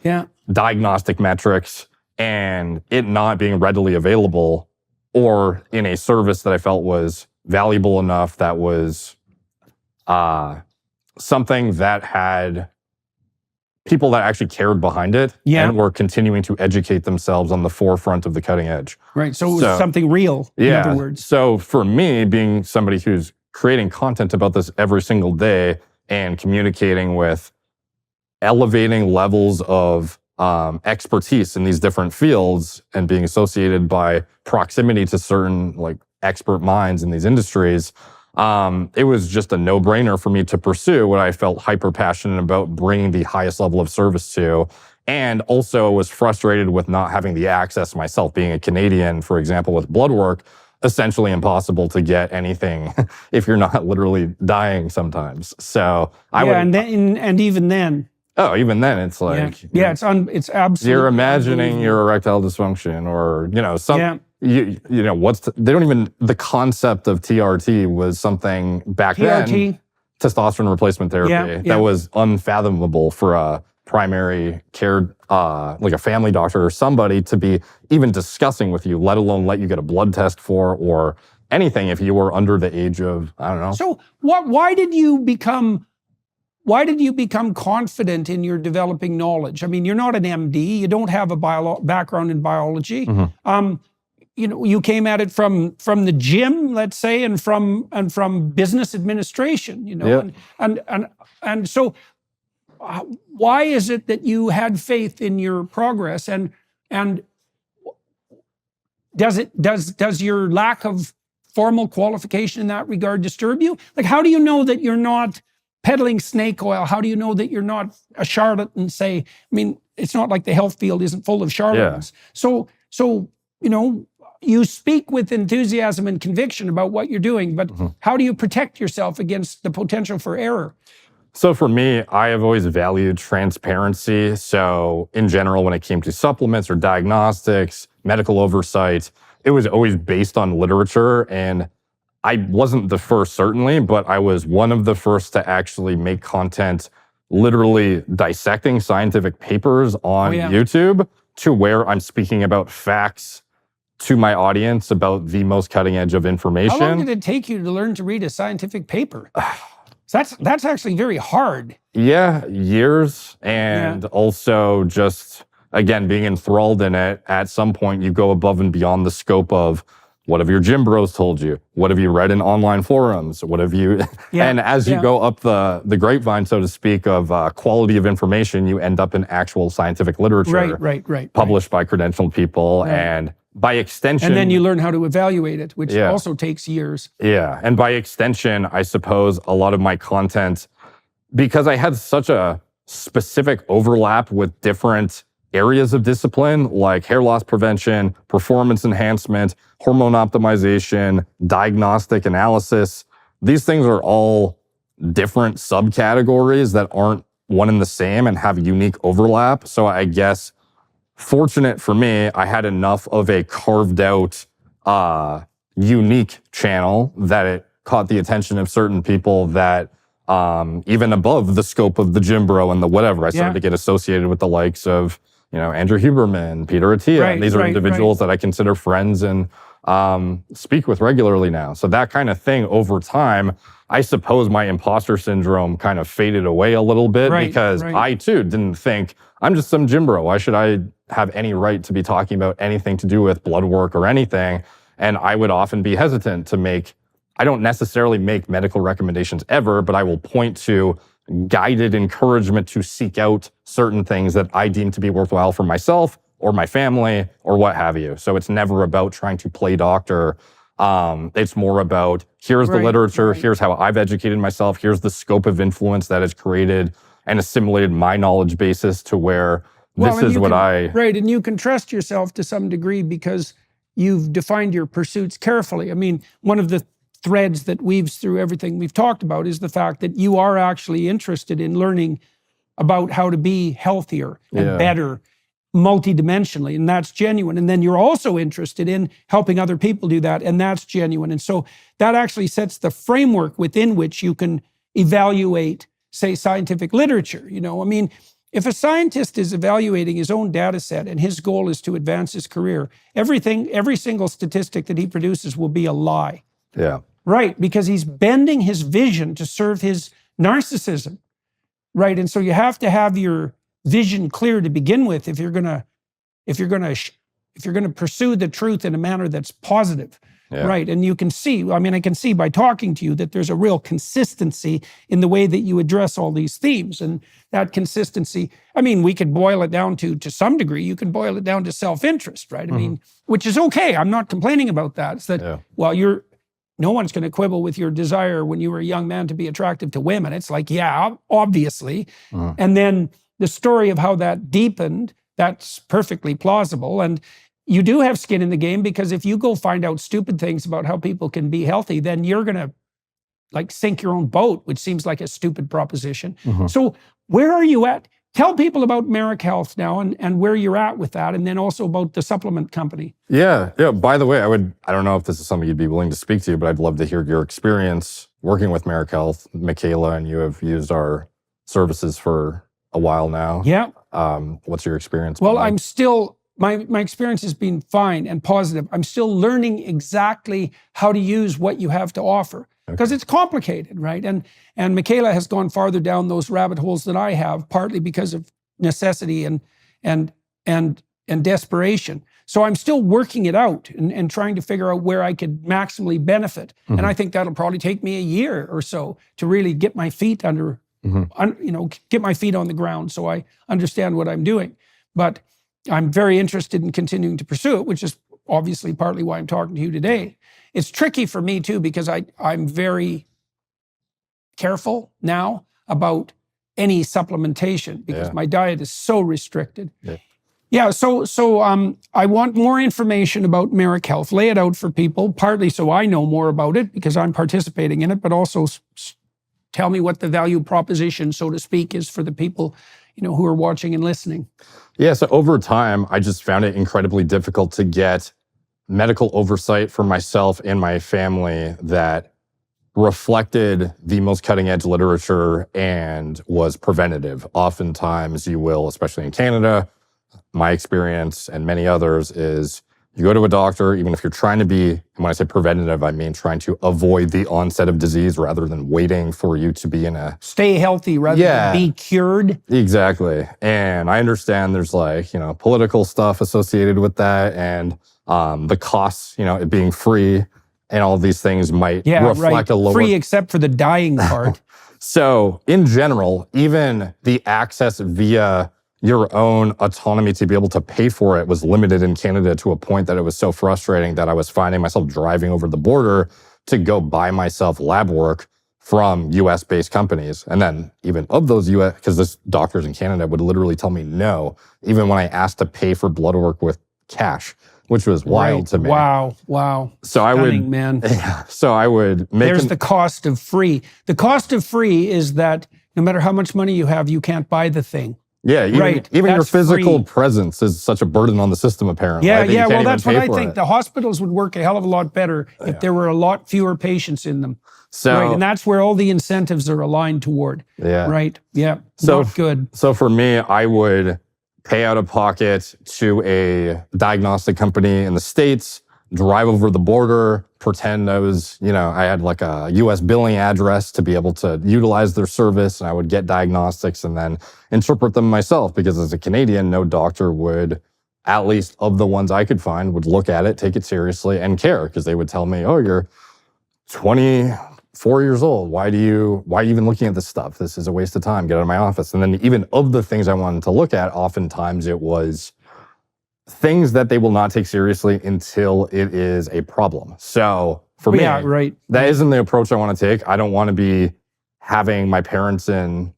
diagnostic metrics, and it not being readily available or in a service that I felt was valuable enough, that was something that had people that actually cared behind it and were continuing to educate themselves on the forefront of the cutting edge. Right, so it was something real, in other words. So for me, being somebody who's creating content about this every single day and communicating with elevating levels of expertise in these different fields and being associated by proximity to certain like expert minds in these industries, it was just a no-brainer for me to pursue what I felt hyper passionate about bringing the highest level of service to. And also was frustrated with not having the access myself. Being a Canadian, for example, with blood work, essentially impossible to get anything if you're not literally dying sometimes. So I would, and even then, even then it's like, it's absolutely, you're imagining your erectile dysfunction, or they don't even, the concept of TRT was something back then, testosterone replacement therapy, that was unfathomable for a primary care, like a family doctor or somebody to be even discussing with you, let alone let you get a blood test for, or anything if you were under the age of, I don't know. So why did you become confident in your developing knowledge? I mean, you're not an MD, you don't have a background in biology. You came at it from the gym, let's say, and from business administration, and so why is it that you had faith in your progress, and does your lack of formal qualification in that regard disturb you? Like, how do you know that you're not peddling snake oil? How do you know that you're not a charlatan, say? I mean, it's not like the health field isn't full of charlatans. So you speak with enthusiasm and conviction about what you're doing, but how do you protect yourself against the potential for error? So for me, I have always valued transparency. So in general, when it came to supplements or diagnostics, medical oversight, it was always based on literature. And I wasn't the first, certainly, but I was one of the first to actually make content literally dissecting scientific papers on YouTube, to where I'm speaking about facts to my audience about the most cutting edge of information. How long did it take you to learn to read a scientific paper? That's actually very hard. Yeah, years. And also just, again, being enthralled in it, at some point you go above and beyond the scope of what have your gym bros told you? What have you read in online forums? What have you, and as you go up the grapevine, so to speak, of quality of information, you end up in actual scientific literature published by credentialed people. And by extension... And then you learn how to evaluate it, which also takes years. Yeah, and by extension, I suppose a lot of my content, because I had such a specific overlap with different areas of discipline, like hair loss prevention, performance enhancement, hormone optimization, diagnostic analysis. These things are all different subcategories that aren't one and the same and have unique overlap. So I guess, fortunate for me, I had enough of a carved out, unique channel that it caught the attention of certain people that even above the scope of the gym bro and the whatever, I started to get associated with the likes of, Andrew Huberman, Peter Attia. And these are individuals that I consider friends and speak with regularly now. So that kind of thing over time, I suppose my imposter syndrome kind of faded away a little bit because I too didn't think, I'm just some gym bro. Why should I have any right to be talking about anything to do with blood work or anything? And I would often be hesitant to I don't necessarily make medical recommendations ever, but I will point to guided encouragement to seek out certain things that I deem to be worthwhile for myself or my family or what have you. So it's never about trying to play doctor. It's more about, here's the literature, here's how I've educated myself, here's the scope of influence that has created and assimilated my knowledge basis to where this is what Right, and you can trust yourself to some degree because you've defined your pursuits carefully. I mean, one of the threads that weaves through everything we've talked about is the fact that you are actually interested in learning about how to be healthier and better multidimensionally, and that's genuine. And then you're also interested in helping other people do that, and that's genuine. And so that actually sets the framework within which you can evaluate, say, scientific literature. I mean, if a scientist is evaluating his own data set and his goal is to advance his career, every single statistic that he produces will be a lie. Yeah. Right, because he's bending his vision to serve his narcissism. Right, and so you have to have your vision clear to begin with if you're gonna pursue the truth in a manner that's positive. Yeah. Right. And you can see, I mean, I can see by talking to you that there's a real consistency in the way that you address all these themes. And that consistency, I mean, we could boil it down to some degree, you can boil it down to self-interest, right? I mean, which is okay. I'm not complaining about that. It's that, well, no one's going to quibble with your desire when you were a young man to be attractive to women. It's like, yeah, obviously. And then the story of how that deepened, that's perfectly plausible. And you do have skin in the game, because if you go find out stupid things about how people can be healthy, then you're going to like sink your own boat, which seems like a stupid proposition. So where are you at? Tell people about Merrick Health now and where you're at with that, and then also about the supplement company. Yeah. By the way, I don't know if this is something you'd be willing to speak to, but I'd love to hear your experience working with Merrick Health. Michaela and you have used our services for a while now. Yeah. What's your experience? Well, I'm still, my experience has been fine and positive. I'm still learning exactly how to use what you have to offer, because it's complicated, right? And Michaela has gone farther down those rabbit holes than I have, partly because of necessity and desperation. So I'm still working it out and trying to figure out where I could maximally benefit. And I think that'll probably take me a year or so to really get my feet under, get my feet on the ground so I understand what I'm doing. But I'm very interested in continuing to pursue it, which is obviously partly why I'm talking to you today. It's tricky for me too, because I'm very careful now about any supplementation, because my diet is so restricted. So I want more information about Merrick Health. Lay it out for people, partly so I know more about it because I'm participating in it, but also tell me what the value proposition, so to speak, is for the people, who are watching and listening. Yeah, so over time, I just found it incredibly difficult to get medical oversight for myself and my family that reflected the most cutting edge literature and was preventative. Oftentimes you will, especially in Canada, my experience and many others is you go to a doctor, even if you're trying to be, and when I say preventative, I mean trying to avoid the onset of disease rather than waiting for you to be in a... Stay healthy rather than be cured. Exactly. And I understand there's political stuff associated with that, and the costs, it being free and all of these things might reflect a lower... Free except for the dying part. So in general, even the access via your own autonomy to be able to pay for it was limited in Canada to a point that it was so frustrating that I was finding myself driving over the border to go buy myself lab work from US-based companies. And then even of those US, because this doctors in Canada would literally tell me no, even when I asked to pay for blood work with cash, which was wild to me. Wow. So I would make... There's the cost of free. The cost of free is that no matter how much money you have, you can't buy the thing. Yeah, even your physical presence is such a burden on the system, apparently. Yeah, well, that's what I think. The hospitals would work a hell of a lot better if there were a lot fewer patients in them. And that's where all the incentives are aligned toward. Not good. So for me, I would pay out of pocket to a diagnostic company in the States, drive over the border, pretend I was, I had like a US billing address to be able to utilize their service, and I would get diagnostics and then interpret them myself, because as a Canadian, no doctor would, at least of the ones I could find, would look at it, take it seriously, and care, because they would tell me, oh, you're 24 years old. Why are you even looking at this stuff? This is a waste of time. Get out of my office. And then even of the things I wanted to look at, oftentimes it was things that they will not take seriously until it is a problem. So for me, that isn't the approach I want to take. I don't want to be having my parents in,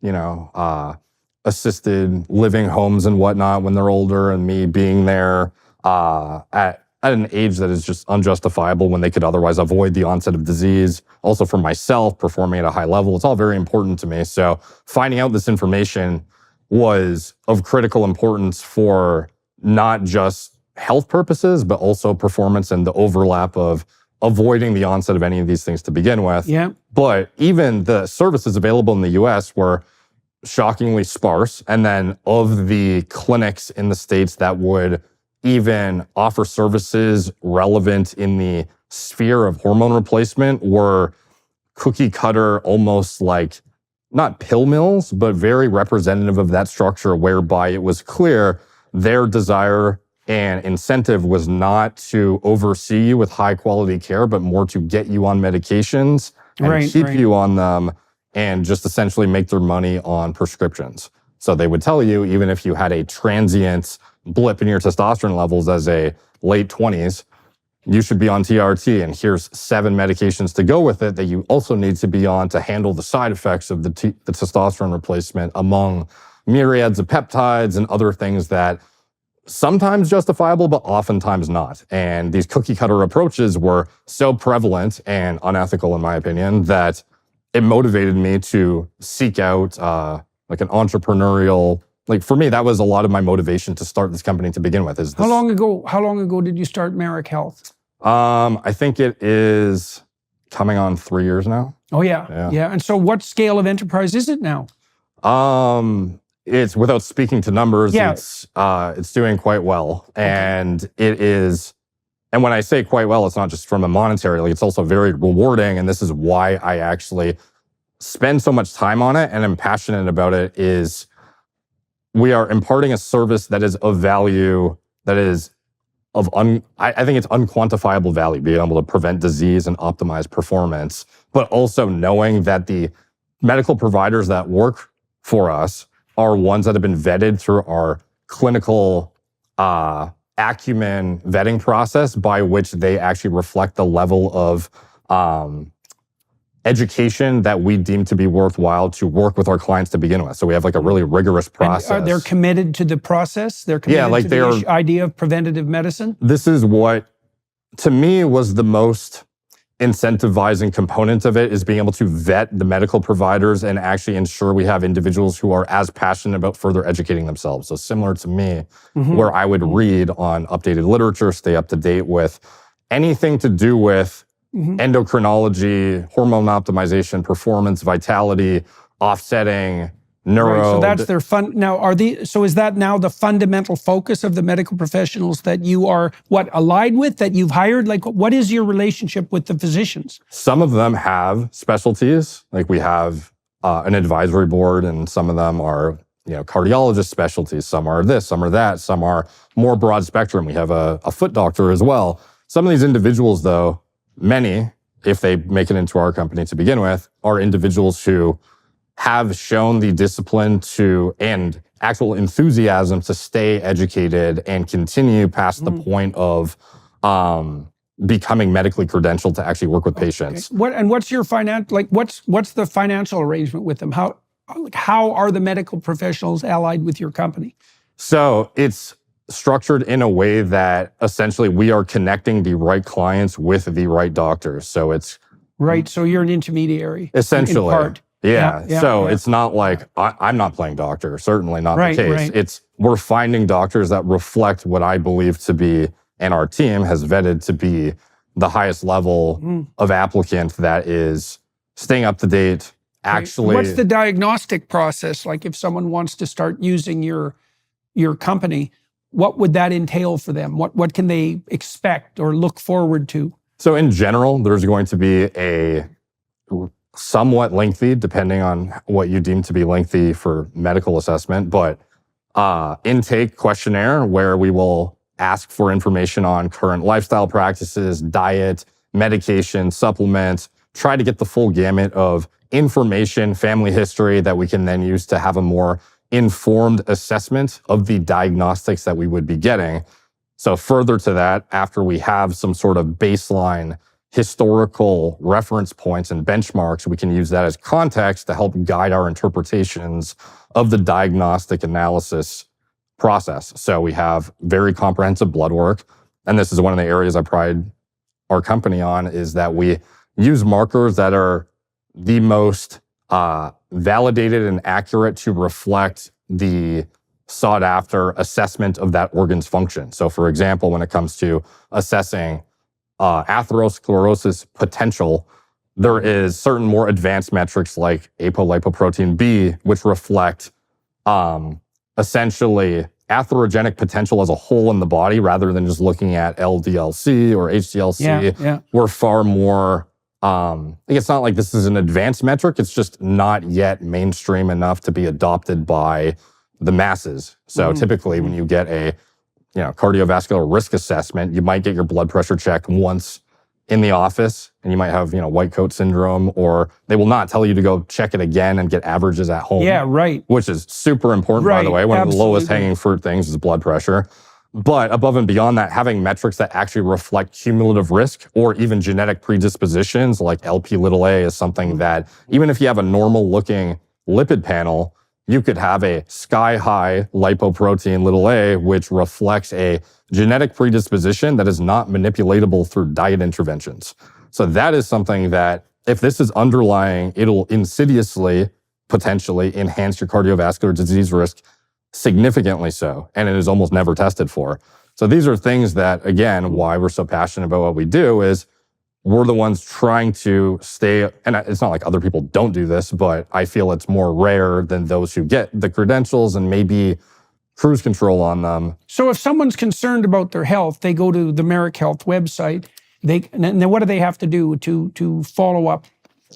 assisted living homes and whatnot when they're older, and me being there at an age that is just unjustifiable when they could otherwise avoid the onset of disease. Also for myself, performing at a high level, it's all very important to me. So finding out this information was of critical importance for not just health purposes, but also performance and the overlap of avoiding the onset of any of these things to begin with. But even the services available in the US were shockingly sparse. And then of the clinics in the States that would even offer services relevant in the sphere of hormone replacement were cookie cutter, almost like not pill mills, but very representative of that structure, whereby it was clear their desire and incentive was not to oversee you with high quality care, but more to get you on medications and keep you on them and just essentially make their money on prescriptions. So they would tell you, even if you had a transient blip in your testosterone levels as a late 20s, you should be on TRT, and here's 7 medications to go with it that you also need to be on to handle the side effects of the testosterone replacement, among myriads of peptides and other things that sometimes justifiable, but oftentimes not. And these cookie cutter approaches were so prevalent and unethical, in my opinion, that it motivated me to seek out like an entrepreneurial, like for me, that was a lot of my motivation to start this company to begin with. How long ago did you start Merrick Health? I think it is coming on 3 years now. Oh yeah. And so what scale of enterprise is it now? It's, without speaking to numbers, it's doing quite well. And it is, and when I say quite well, it's not just from a monetary, like it's also very rewarding. And this is why I actually spend so much time on it and am passionate about it, is we are imparting a service that is of value, that is of, I think it's unquantifiable value, being able to prevent disease and optimize performance, but also knowing that the medical providers that work for us are ones that have been vetted through our clinical acumen vetting process, by which they actually reflect the level of education that we deem to be worthwhile to work with our clients to begin with. So we have like a really rigorous process. And they're committed to the process? They're committed to the idea of preventative medicine? This is what, to me, was the most incentivizing component of it, is being able to vet the medical providers and actually ensure we have individuals who are as passionate about further educating themselves. So similar to me, where I would read on updated literature, stay up to date with anything to do with endocrinology, hormone optimization, performance, vitality, offsetting, neuro. Right, so that's their now, so is that now the fundamental focus of the medical professionals that you are, allied with, that you've hired? Like, what is your relationship with the physicians? Some of them have specialties. Like we have an advisory board, and some of them are, cardiologist specialties. Some are this, some are that, some are more broad spectrum. We have a foot doctor as well. Some of these individuals, though, many, if they make it into our company to begin with, are individuals who have shown the discipline to and actual enthusiasm to stay educated and continue past the point of becoming medically credentialed to actually work with patients. What's your what's the financial arrangement with them? How are the medical professionals allied with your company? So it's structured in a way that essentially we are connecting the right clients with the right doctors. So it's right. So you're an intermediary, essentially. In part. So it's not like I'm not playing doctor. Certainly not the case. It's we're finding doctors that reflect what I believe to be, and our team has vetted to be, the highest level of applicant that is staying up to date. Actually, what's the diagnostic process like? If someone wants to start using your company, what would that entail for them? What can they expect or look forward to? So in general, there's going to be a somewhat lengthy, depending on what you deem to be lengthy for medical assessment, but intake questionnaire where we will ask for information on current lifestyle practices, diet, medication, supplements, try to get the full gamut of information, family history that we can then use to have a more informed assessment of the diagnostics that we would be getting. So further to that, after we have some sort of baseline historical reference points and benchmarks, we can use that as context to help guide our interpretations of the diagnostic analysis process. So we have very comprehensive blood work. And this is one of the areas I pride our company on, is that we use markers that are the most validated and accurate to reflect the sought after assessment of that organ's function. So for example, when it comes to assessing atherosclerosis potential, there is certain more advanced metrics like apolipoprotein B, which reflect essentially atherogenic potential as a whole in the body, rather than just looking at LDLC or HDLC. We're far more, it's not like this is an advanced metric, it's just not yet mainstream enough to be adopted by the masses. So typically when you get a cardiovascular risk assessment, you might get your blood pressure checked once in the office, and you might have, white coat syndrome, or they will not tell you to go check it again and get averages at home. Yeah, right. Which is super important, by the way. One of the lowest hanging fruit things is blood pressure. But above and beyond that, having metrics that actually reflect cumulative risk or even genetic predispositions like LP(a) is something that, even if you have a normal looking lipid panel, you could have a sky-high lipoprotein(a), which reflects a genetic predisposition that is not manipulatable through diet interventions. So that is something that, if this is underlying, it'll insidiously, potentially enhance your cardiovascular disease risk significantly so, and it is almost never tested for. So these are things that, again, why we're so passionate about what we do is we're the ones trying to stay, and it's not like other people don't do this, but I feel it's more rare than those who get the credentials and maybe cruise control on them. So if someone's concerned about their health, they go to the Merrick Health website, and then what do they have to do to follow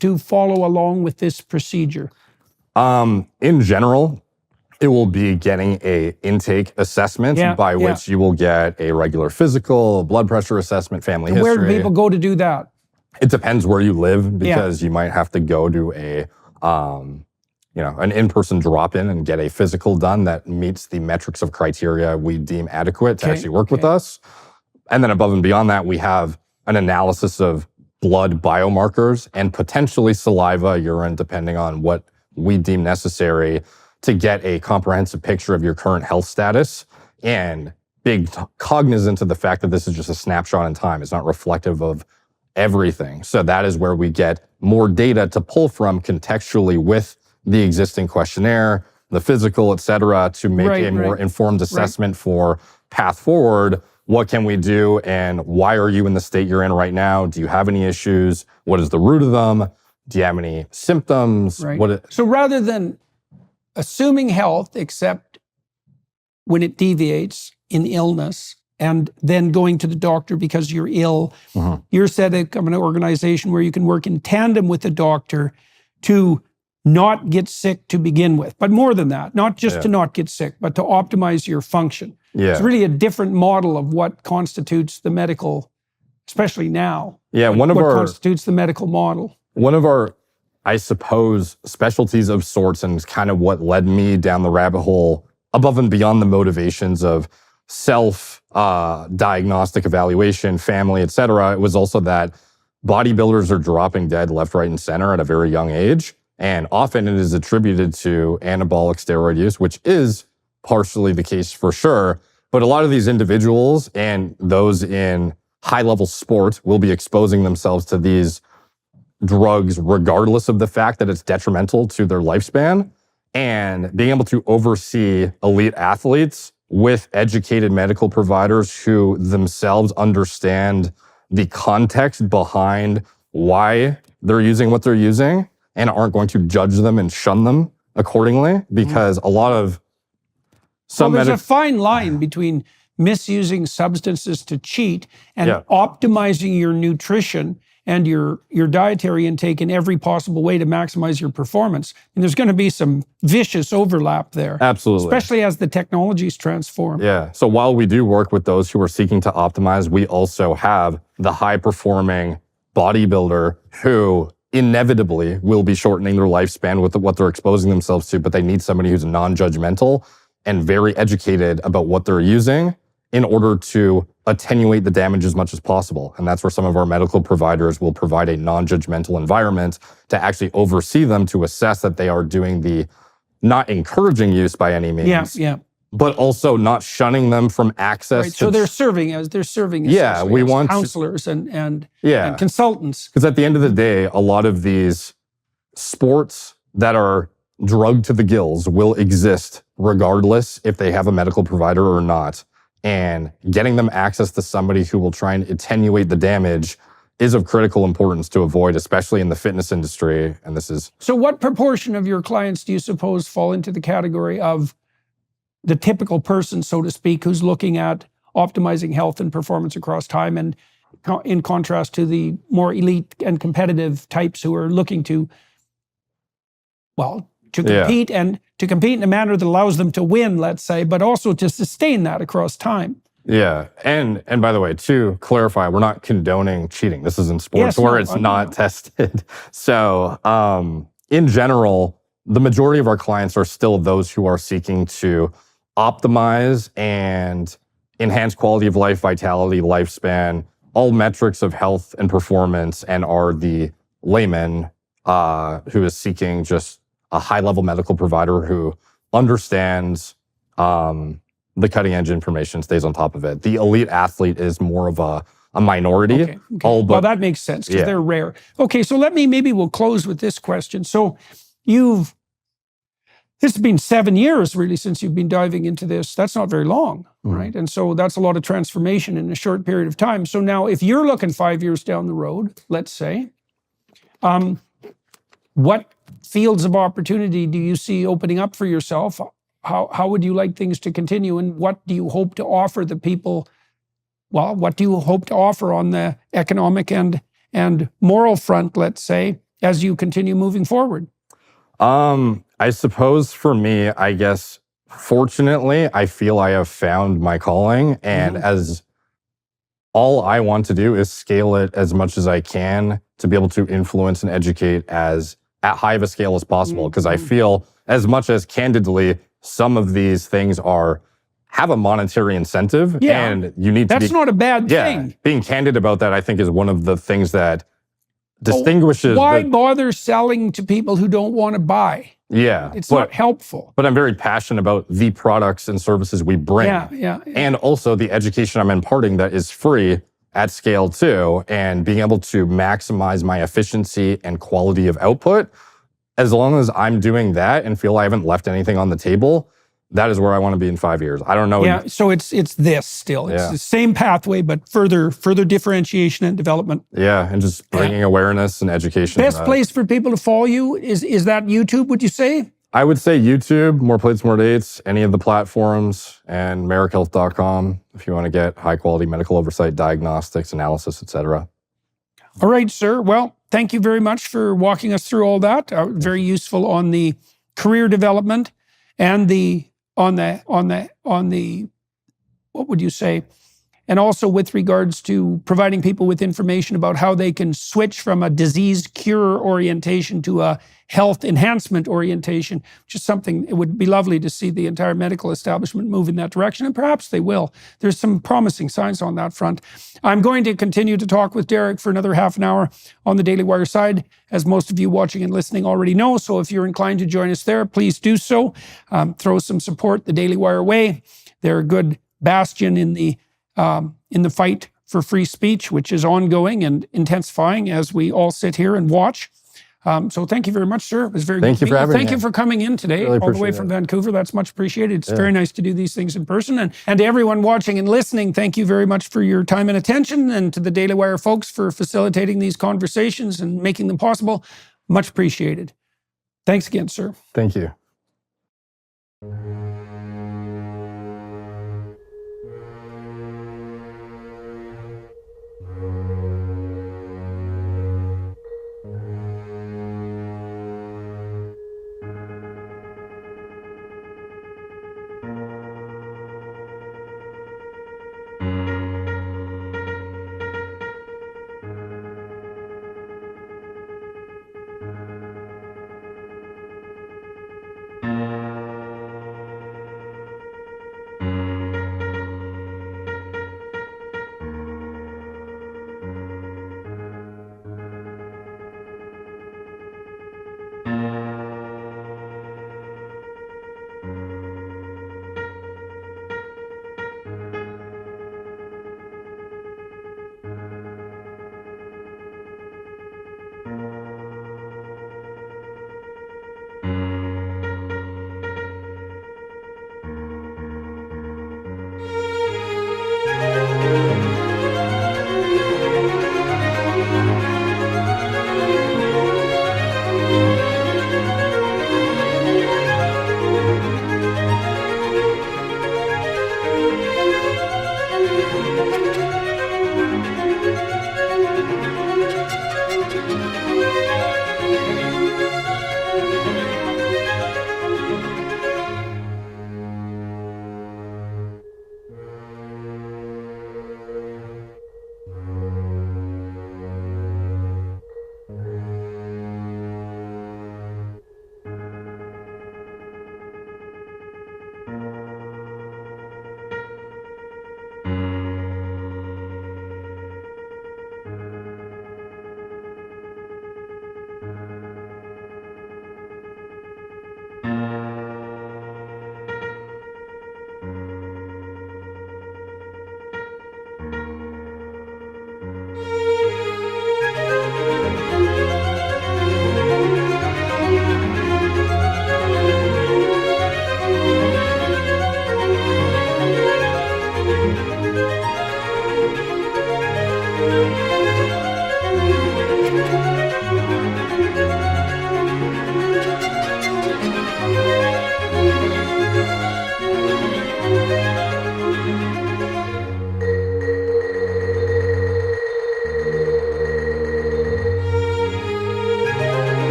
along with this procedure? In general, it will be getting a intake assessment by which you will get a regular physical, blood pressure assessment, family history. Where do people go to do that? It depends where you live, because you might have to go to an in-person drop-in and get a physical done that meets the metrics of criteria we deem adequate to actually work with us. And then above and beyond that, we have an analysis of blood biomarkers and potentially saliva, urine, depending on what we deem necessary, to get a comprehensive picture of your current health status, and cognizant of the fact that this is just a snapshot in time. It's not reflective of everything. So that is where we get more data to pull from contextually with the existing questionnaire, the physical, et cetera, to make a more informed assessment for path forward. What can we do, and why are you in the state you're in right now? Do you have any issues? What is the root of them? Do you have any symptoms? So rather than assuming health, except when it deviates in illness, and then going to the doctor because you're ill, you're setting up an organization where you can work in tandem with the doctor to not get sick to begin with. But more than that, not just to not get sick, but to optimize your function. It's really a different model of what constitutes the medical, especially now. What constitutes the medical model. One of our, I suppose, specialties of sorts, and kind of what led me down the rabbit hole above and beyond the motivations of self-diagnostic evaluation, family, et cetera, it was also that bodybuilders are dropping dead left, right, and center at a very young age. And often it is attributed to anabolic steroid use, which is partially the case for sure. But a lot of these individuals and those in high-level sport will be exposing themselves to these drugs regardless of the fact that it's detrimental to their lifespan. And being able to oversee elite athletes with educated medical providers who themselves understand the context behind why they're using what they're using and aren't going to judge them and shun them accordingly, because a lot of there's a fine line between misusing substances to cheat and optimizing your nutrition and your dietary intake in every possible way to maximize your performance. And there's going to be some vicious overlap there. Absolutely. Especially as the technologies transform. Yeah. So while we do work with those who are seeking to optimize, we also have the high-performing bodybuilder who inevitably will be shortening their lifespan with what they're exposing themselves to, but they need somebody who's non-judgmental and very educated about what they're using in order to attenuate the damage as much as possible. And that's where some of our medical providers will provide a non-judgmental environment to actually oversee them, to assess that they are doing the not encouraging use by any means, but also not shunning them from access. Right. So they're serving as we want counselors and consultants. Because at the end of the day, a lot of these sports that are drugged to the gills will exist regardless if they have a medical provider or not. And getting them access to somebody who will try and attenuate the damage is of critical importance to avoid, especially in the fitness industry. And this is... So what proportion of your clients do you suppose fall into the category of the typical person, so to speak, who's looking at optimizing health and performance across time, and in contrast to the more elite and competitive types who are looking to compete and to compete in a manner that allows them to win, let's say, but also to sustain that across time. Yeah. And by the way, to clarify, we're not condoning cheating. This is in sports Yes, where no, it's I not know. tested. So in general, the majority of our clients are still those who are seeking to optimize and enhance quality of life, vitality, lifespan, all metrics of health and performance, and are the layman who is seeking just a high-level medical provider who understands the cutting-edge information, stays on top of it. The elite athlete is more of a minority. Okay. All but Well, that makes sense because Yeah. they're rare. Okay, so maybe we'll close with this question. So this has been 7 years really since you've been diving into this. That's not very long, right? And so that's a lot of transformation in a short period of time. So now if you're looking 5 years down the road, let's say, what fields of opportunity do you see opening up for yourself? How would you like things to continue? And what do you hope to offer the people? Well, what do you hope to offer on the economic and moral front, let's say, as you continue moving forward? I suppose for me, I guess, fortunately, I feel I have found my calling, and as all I want to do is scale it as much as I can to be able to influence and educate as at high of a scale as possible. Because I feel, as much as candidly, some of these things have a monetary incentive, Yeah. and you need to That's not a bad thing. being candid about that, I think, is one of the things that distinguishes. Why bother selling to people who don't want to buy? It's not helpful. But I'm very passionate about the products and services we bring. Yeah. And also the education I'm imparting that is free at scale too, and being able to maximize my efficiency and quality of output. As long as I'm doing that and feel I haven't left anything on the table, that is where I want to be in 5 years. I don't know. Yeah, so it's this still. It's the same pathway, but further differentiation and development. Yeah, and just bringing awareness and education. Best place for people to follow you is that YouTube, would you say? I would say YouTube, More Plates, More Dates, any of the platforms, and merrickhealth.com if you want to get high quality medical oversight, diagnostics, analysis, etc. All right, sir. Well, thank you very much for walking us through all that. Very useful on the career development and on the what would you say? And also with regards to providing people with information about how they can switch from a disease cure orientation to a health enhancement orientation, which is something it would be lovely to see the entire medical establishment move in that direction, and perhaps they will. There's some promising signs on that front. I'm going to continue to talk with Derek for another half an hour on the Daily Wire side, as most of you watching and listening already know. So if you're inclined to join us there, please do so. Throw some support the Daily Wire way. They're a good bastion in the fight for free speech, which is ongoing and intensifying as we all sit here and watch. So thank you very much, sir. It was very good to meet you. Thank you for coming in today, Really all the way from Vancouver. That's much appreciated. It's very nice to do these things in person. And to everyone watching and listening, thank you very much for your time and attention, and to the Daily Wire folks for facilitating these conversations and making them possible. Much appreciated. Thanks again, sir. Thank you.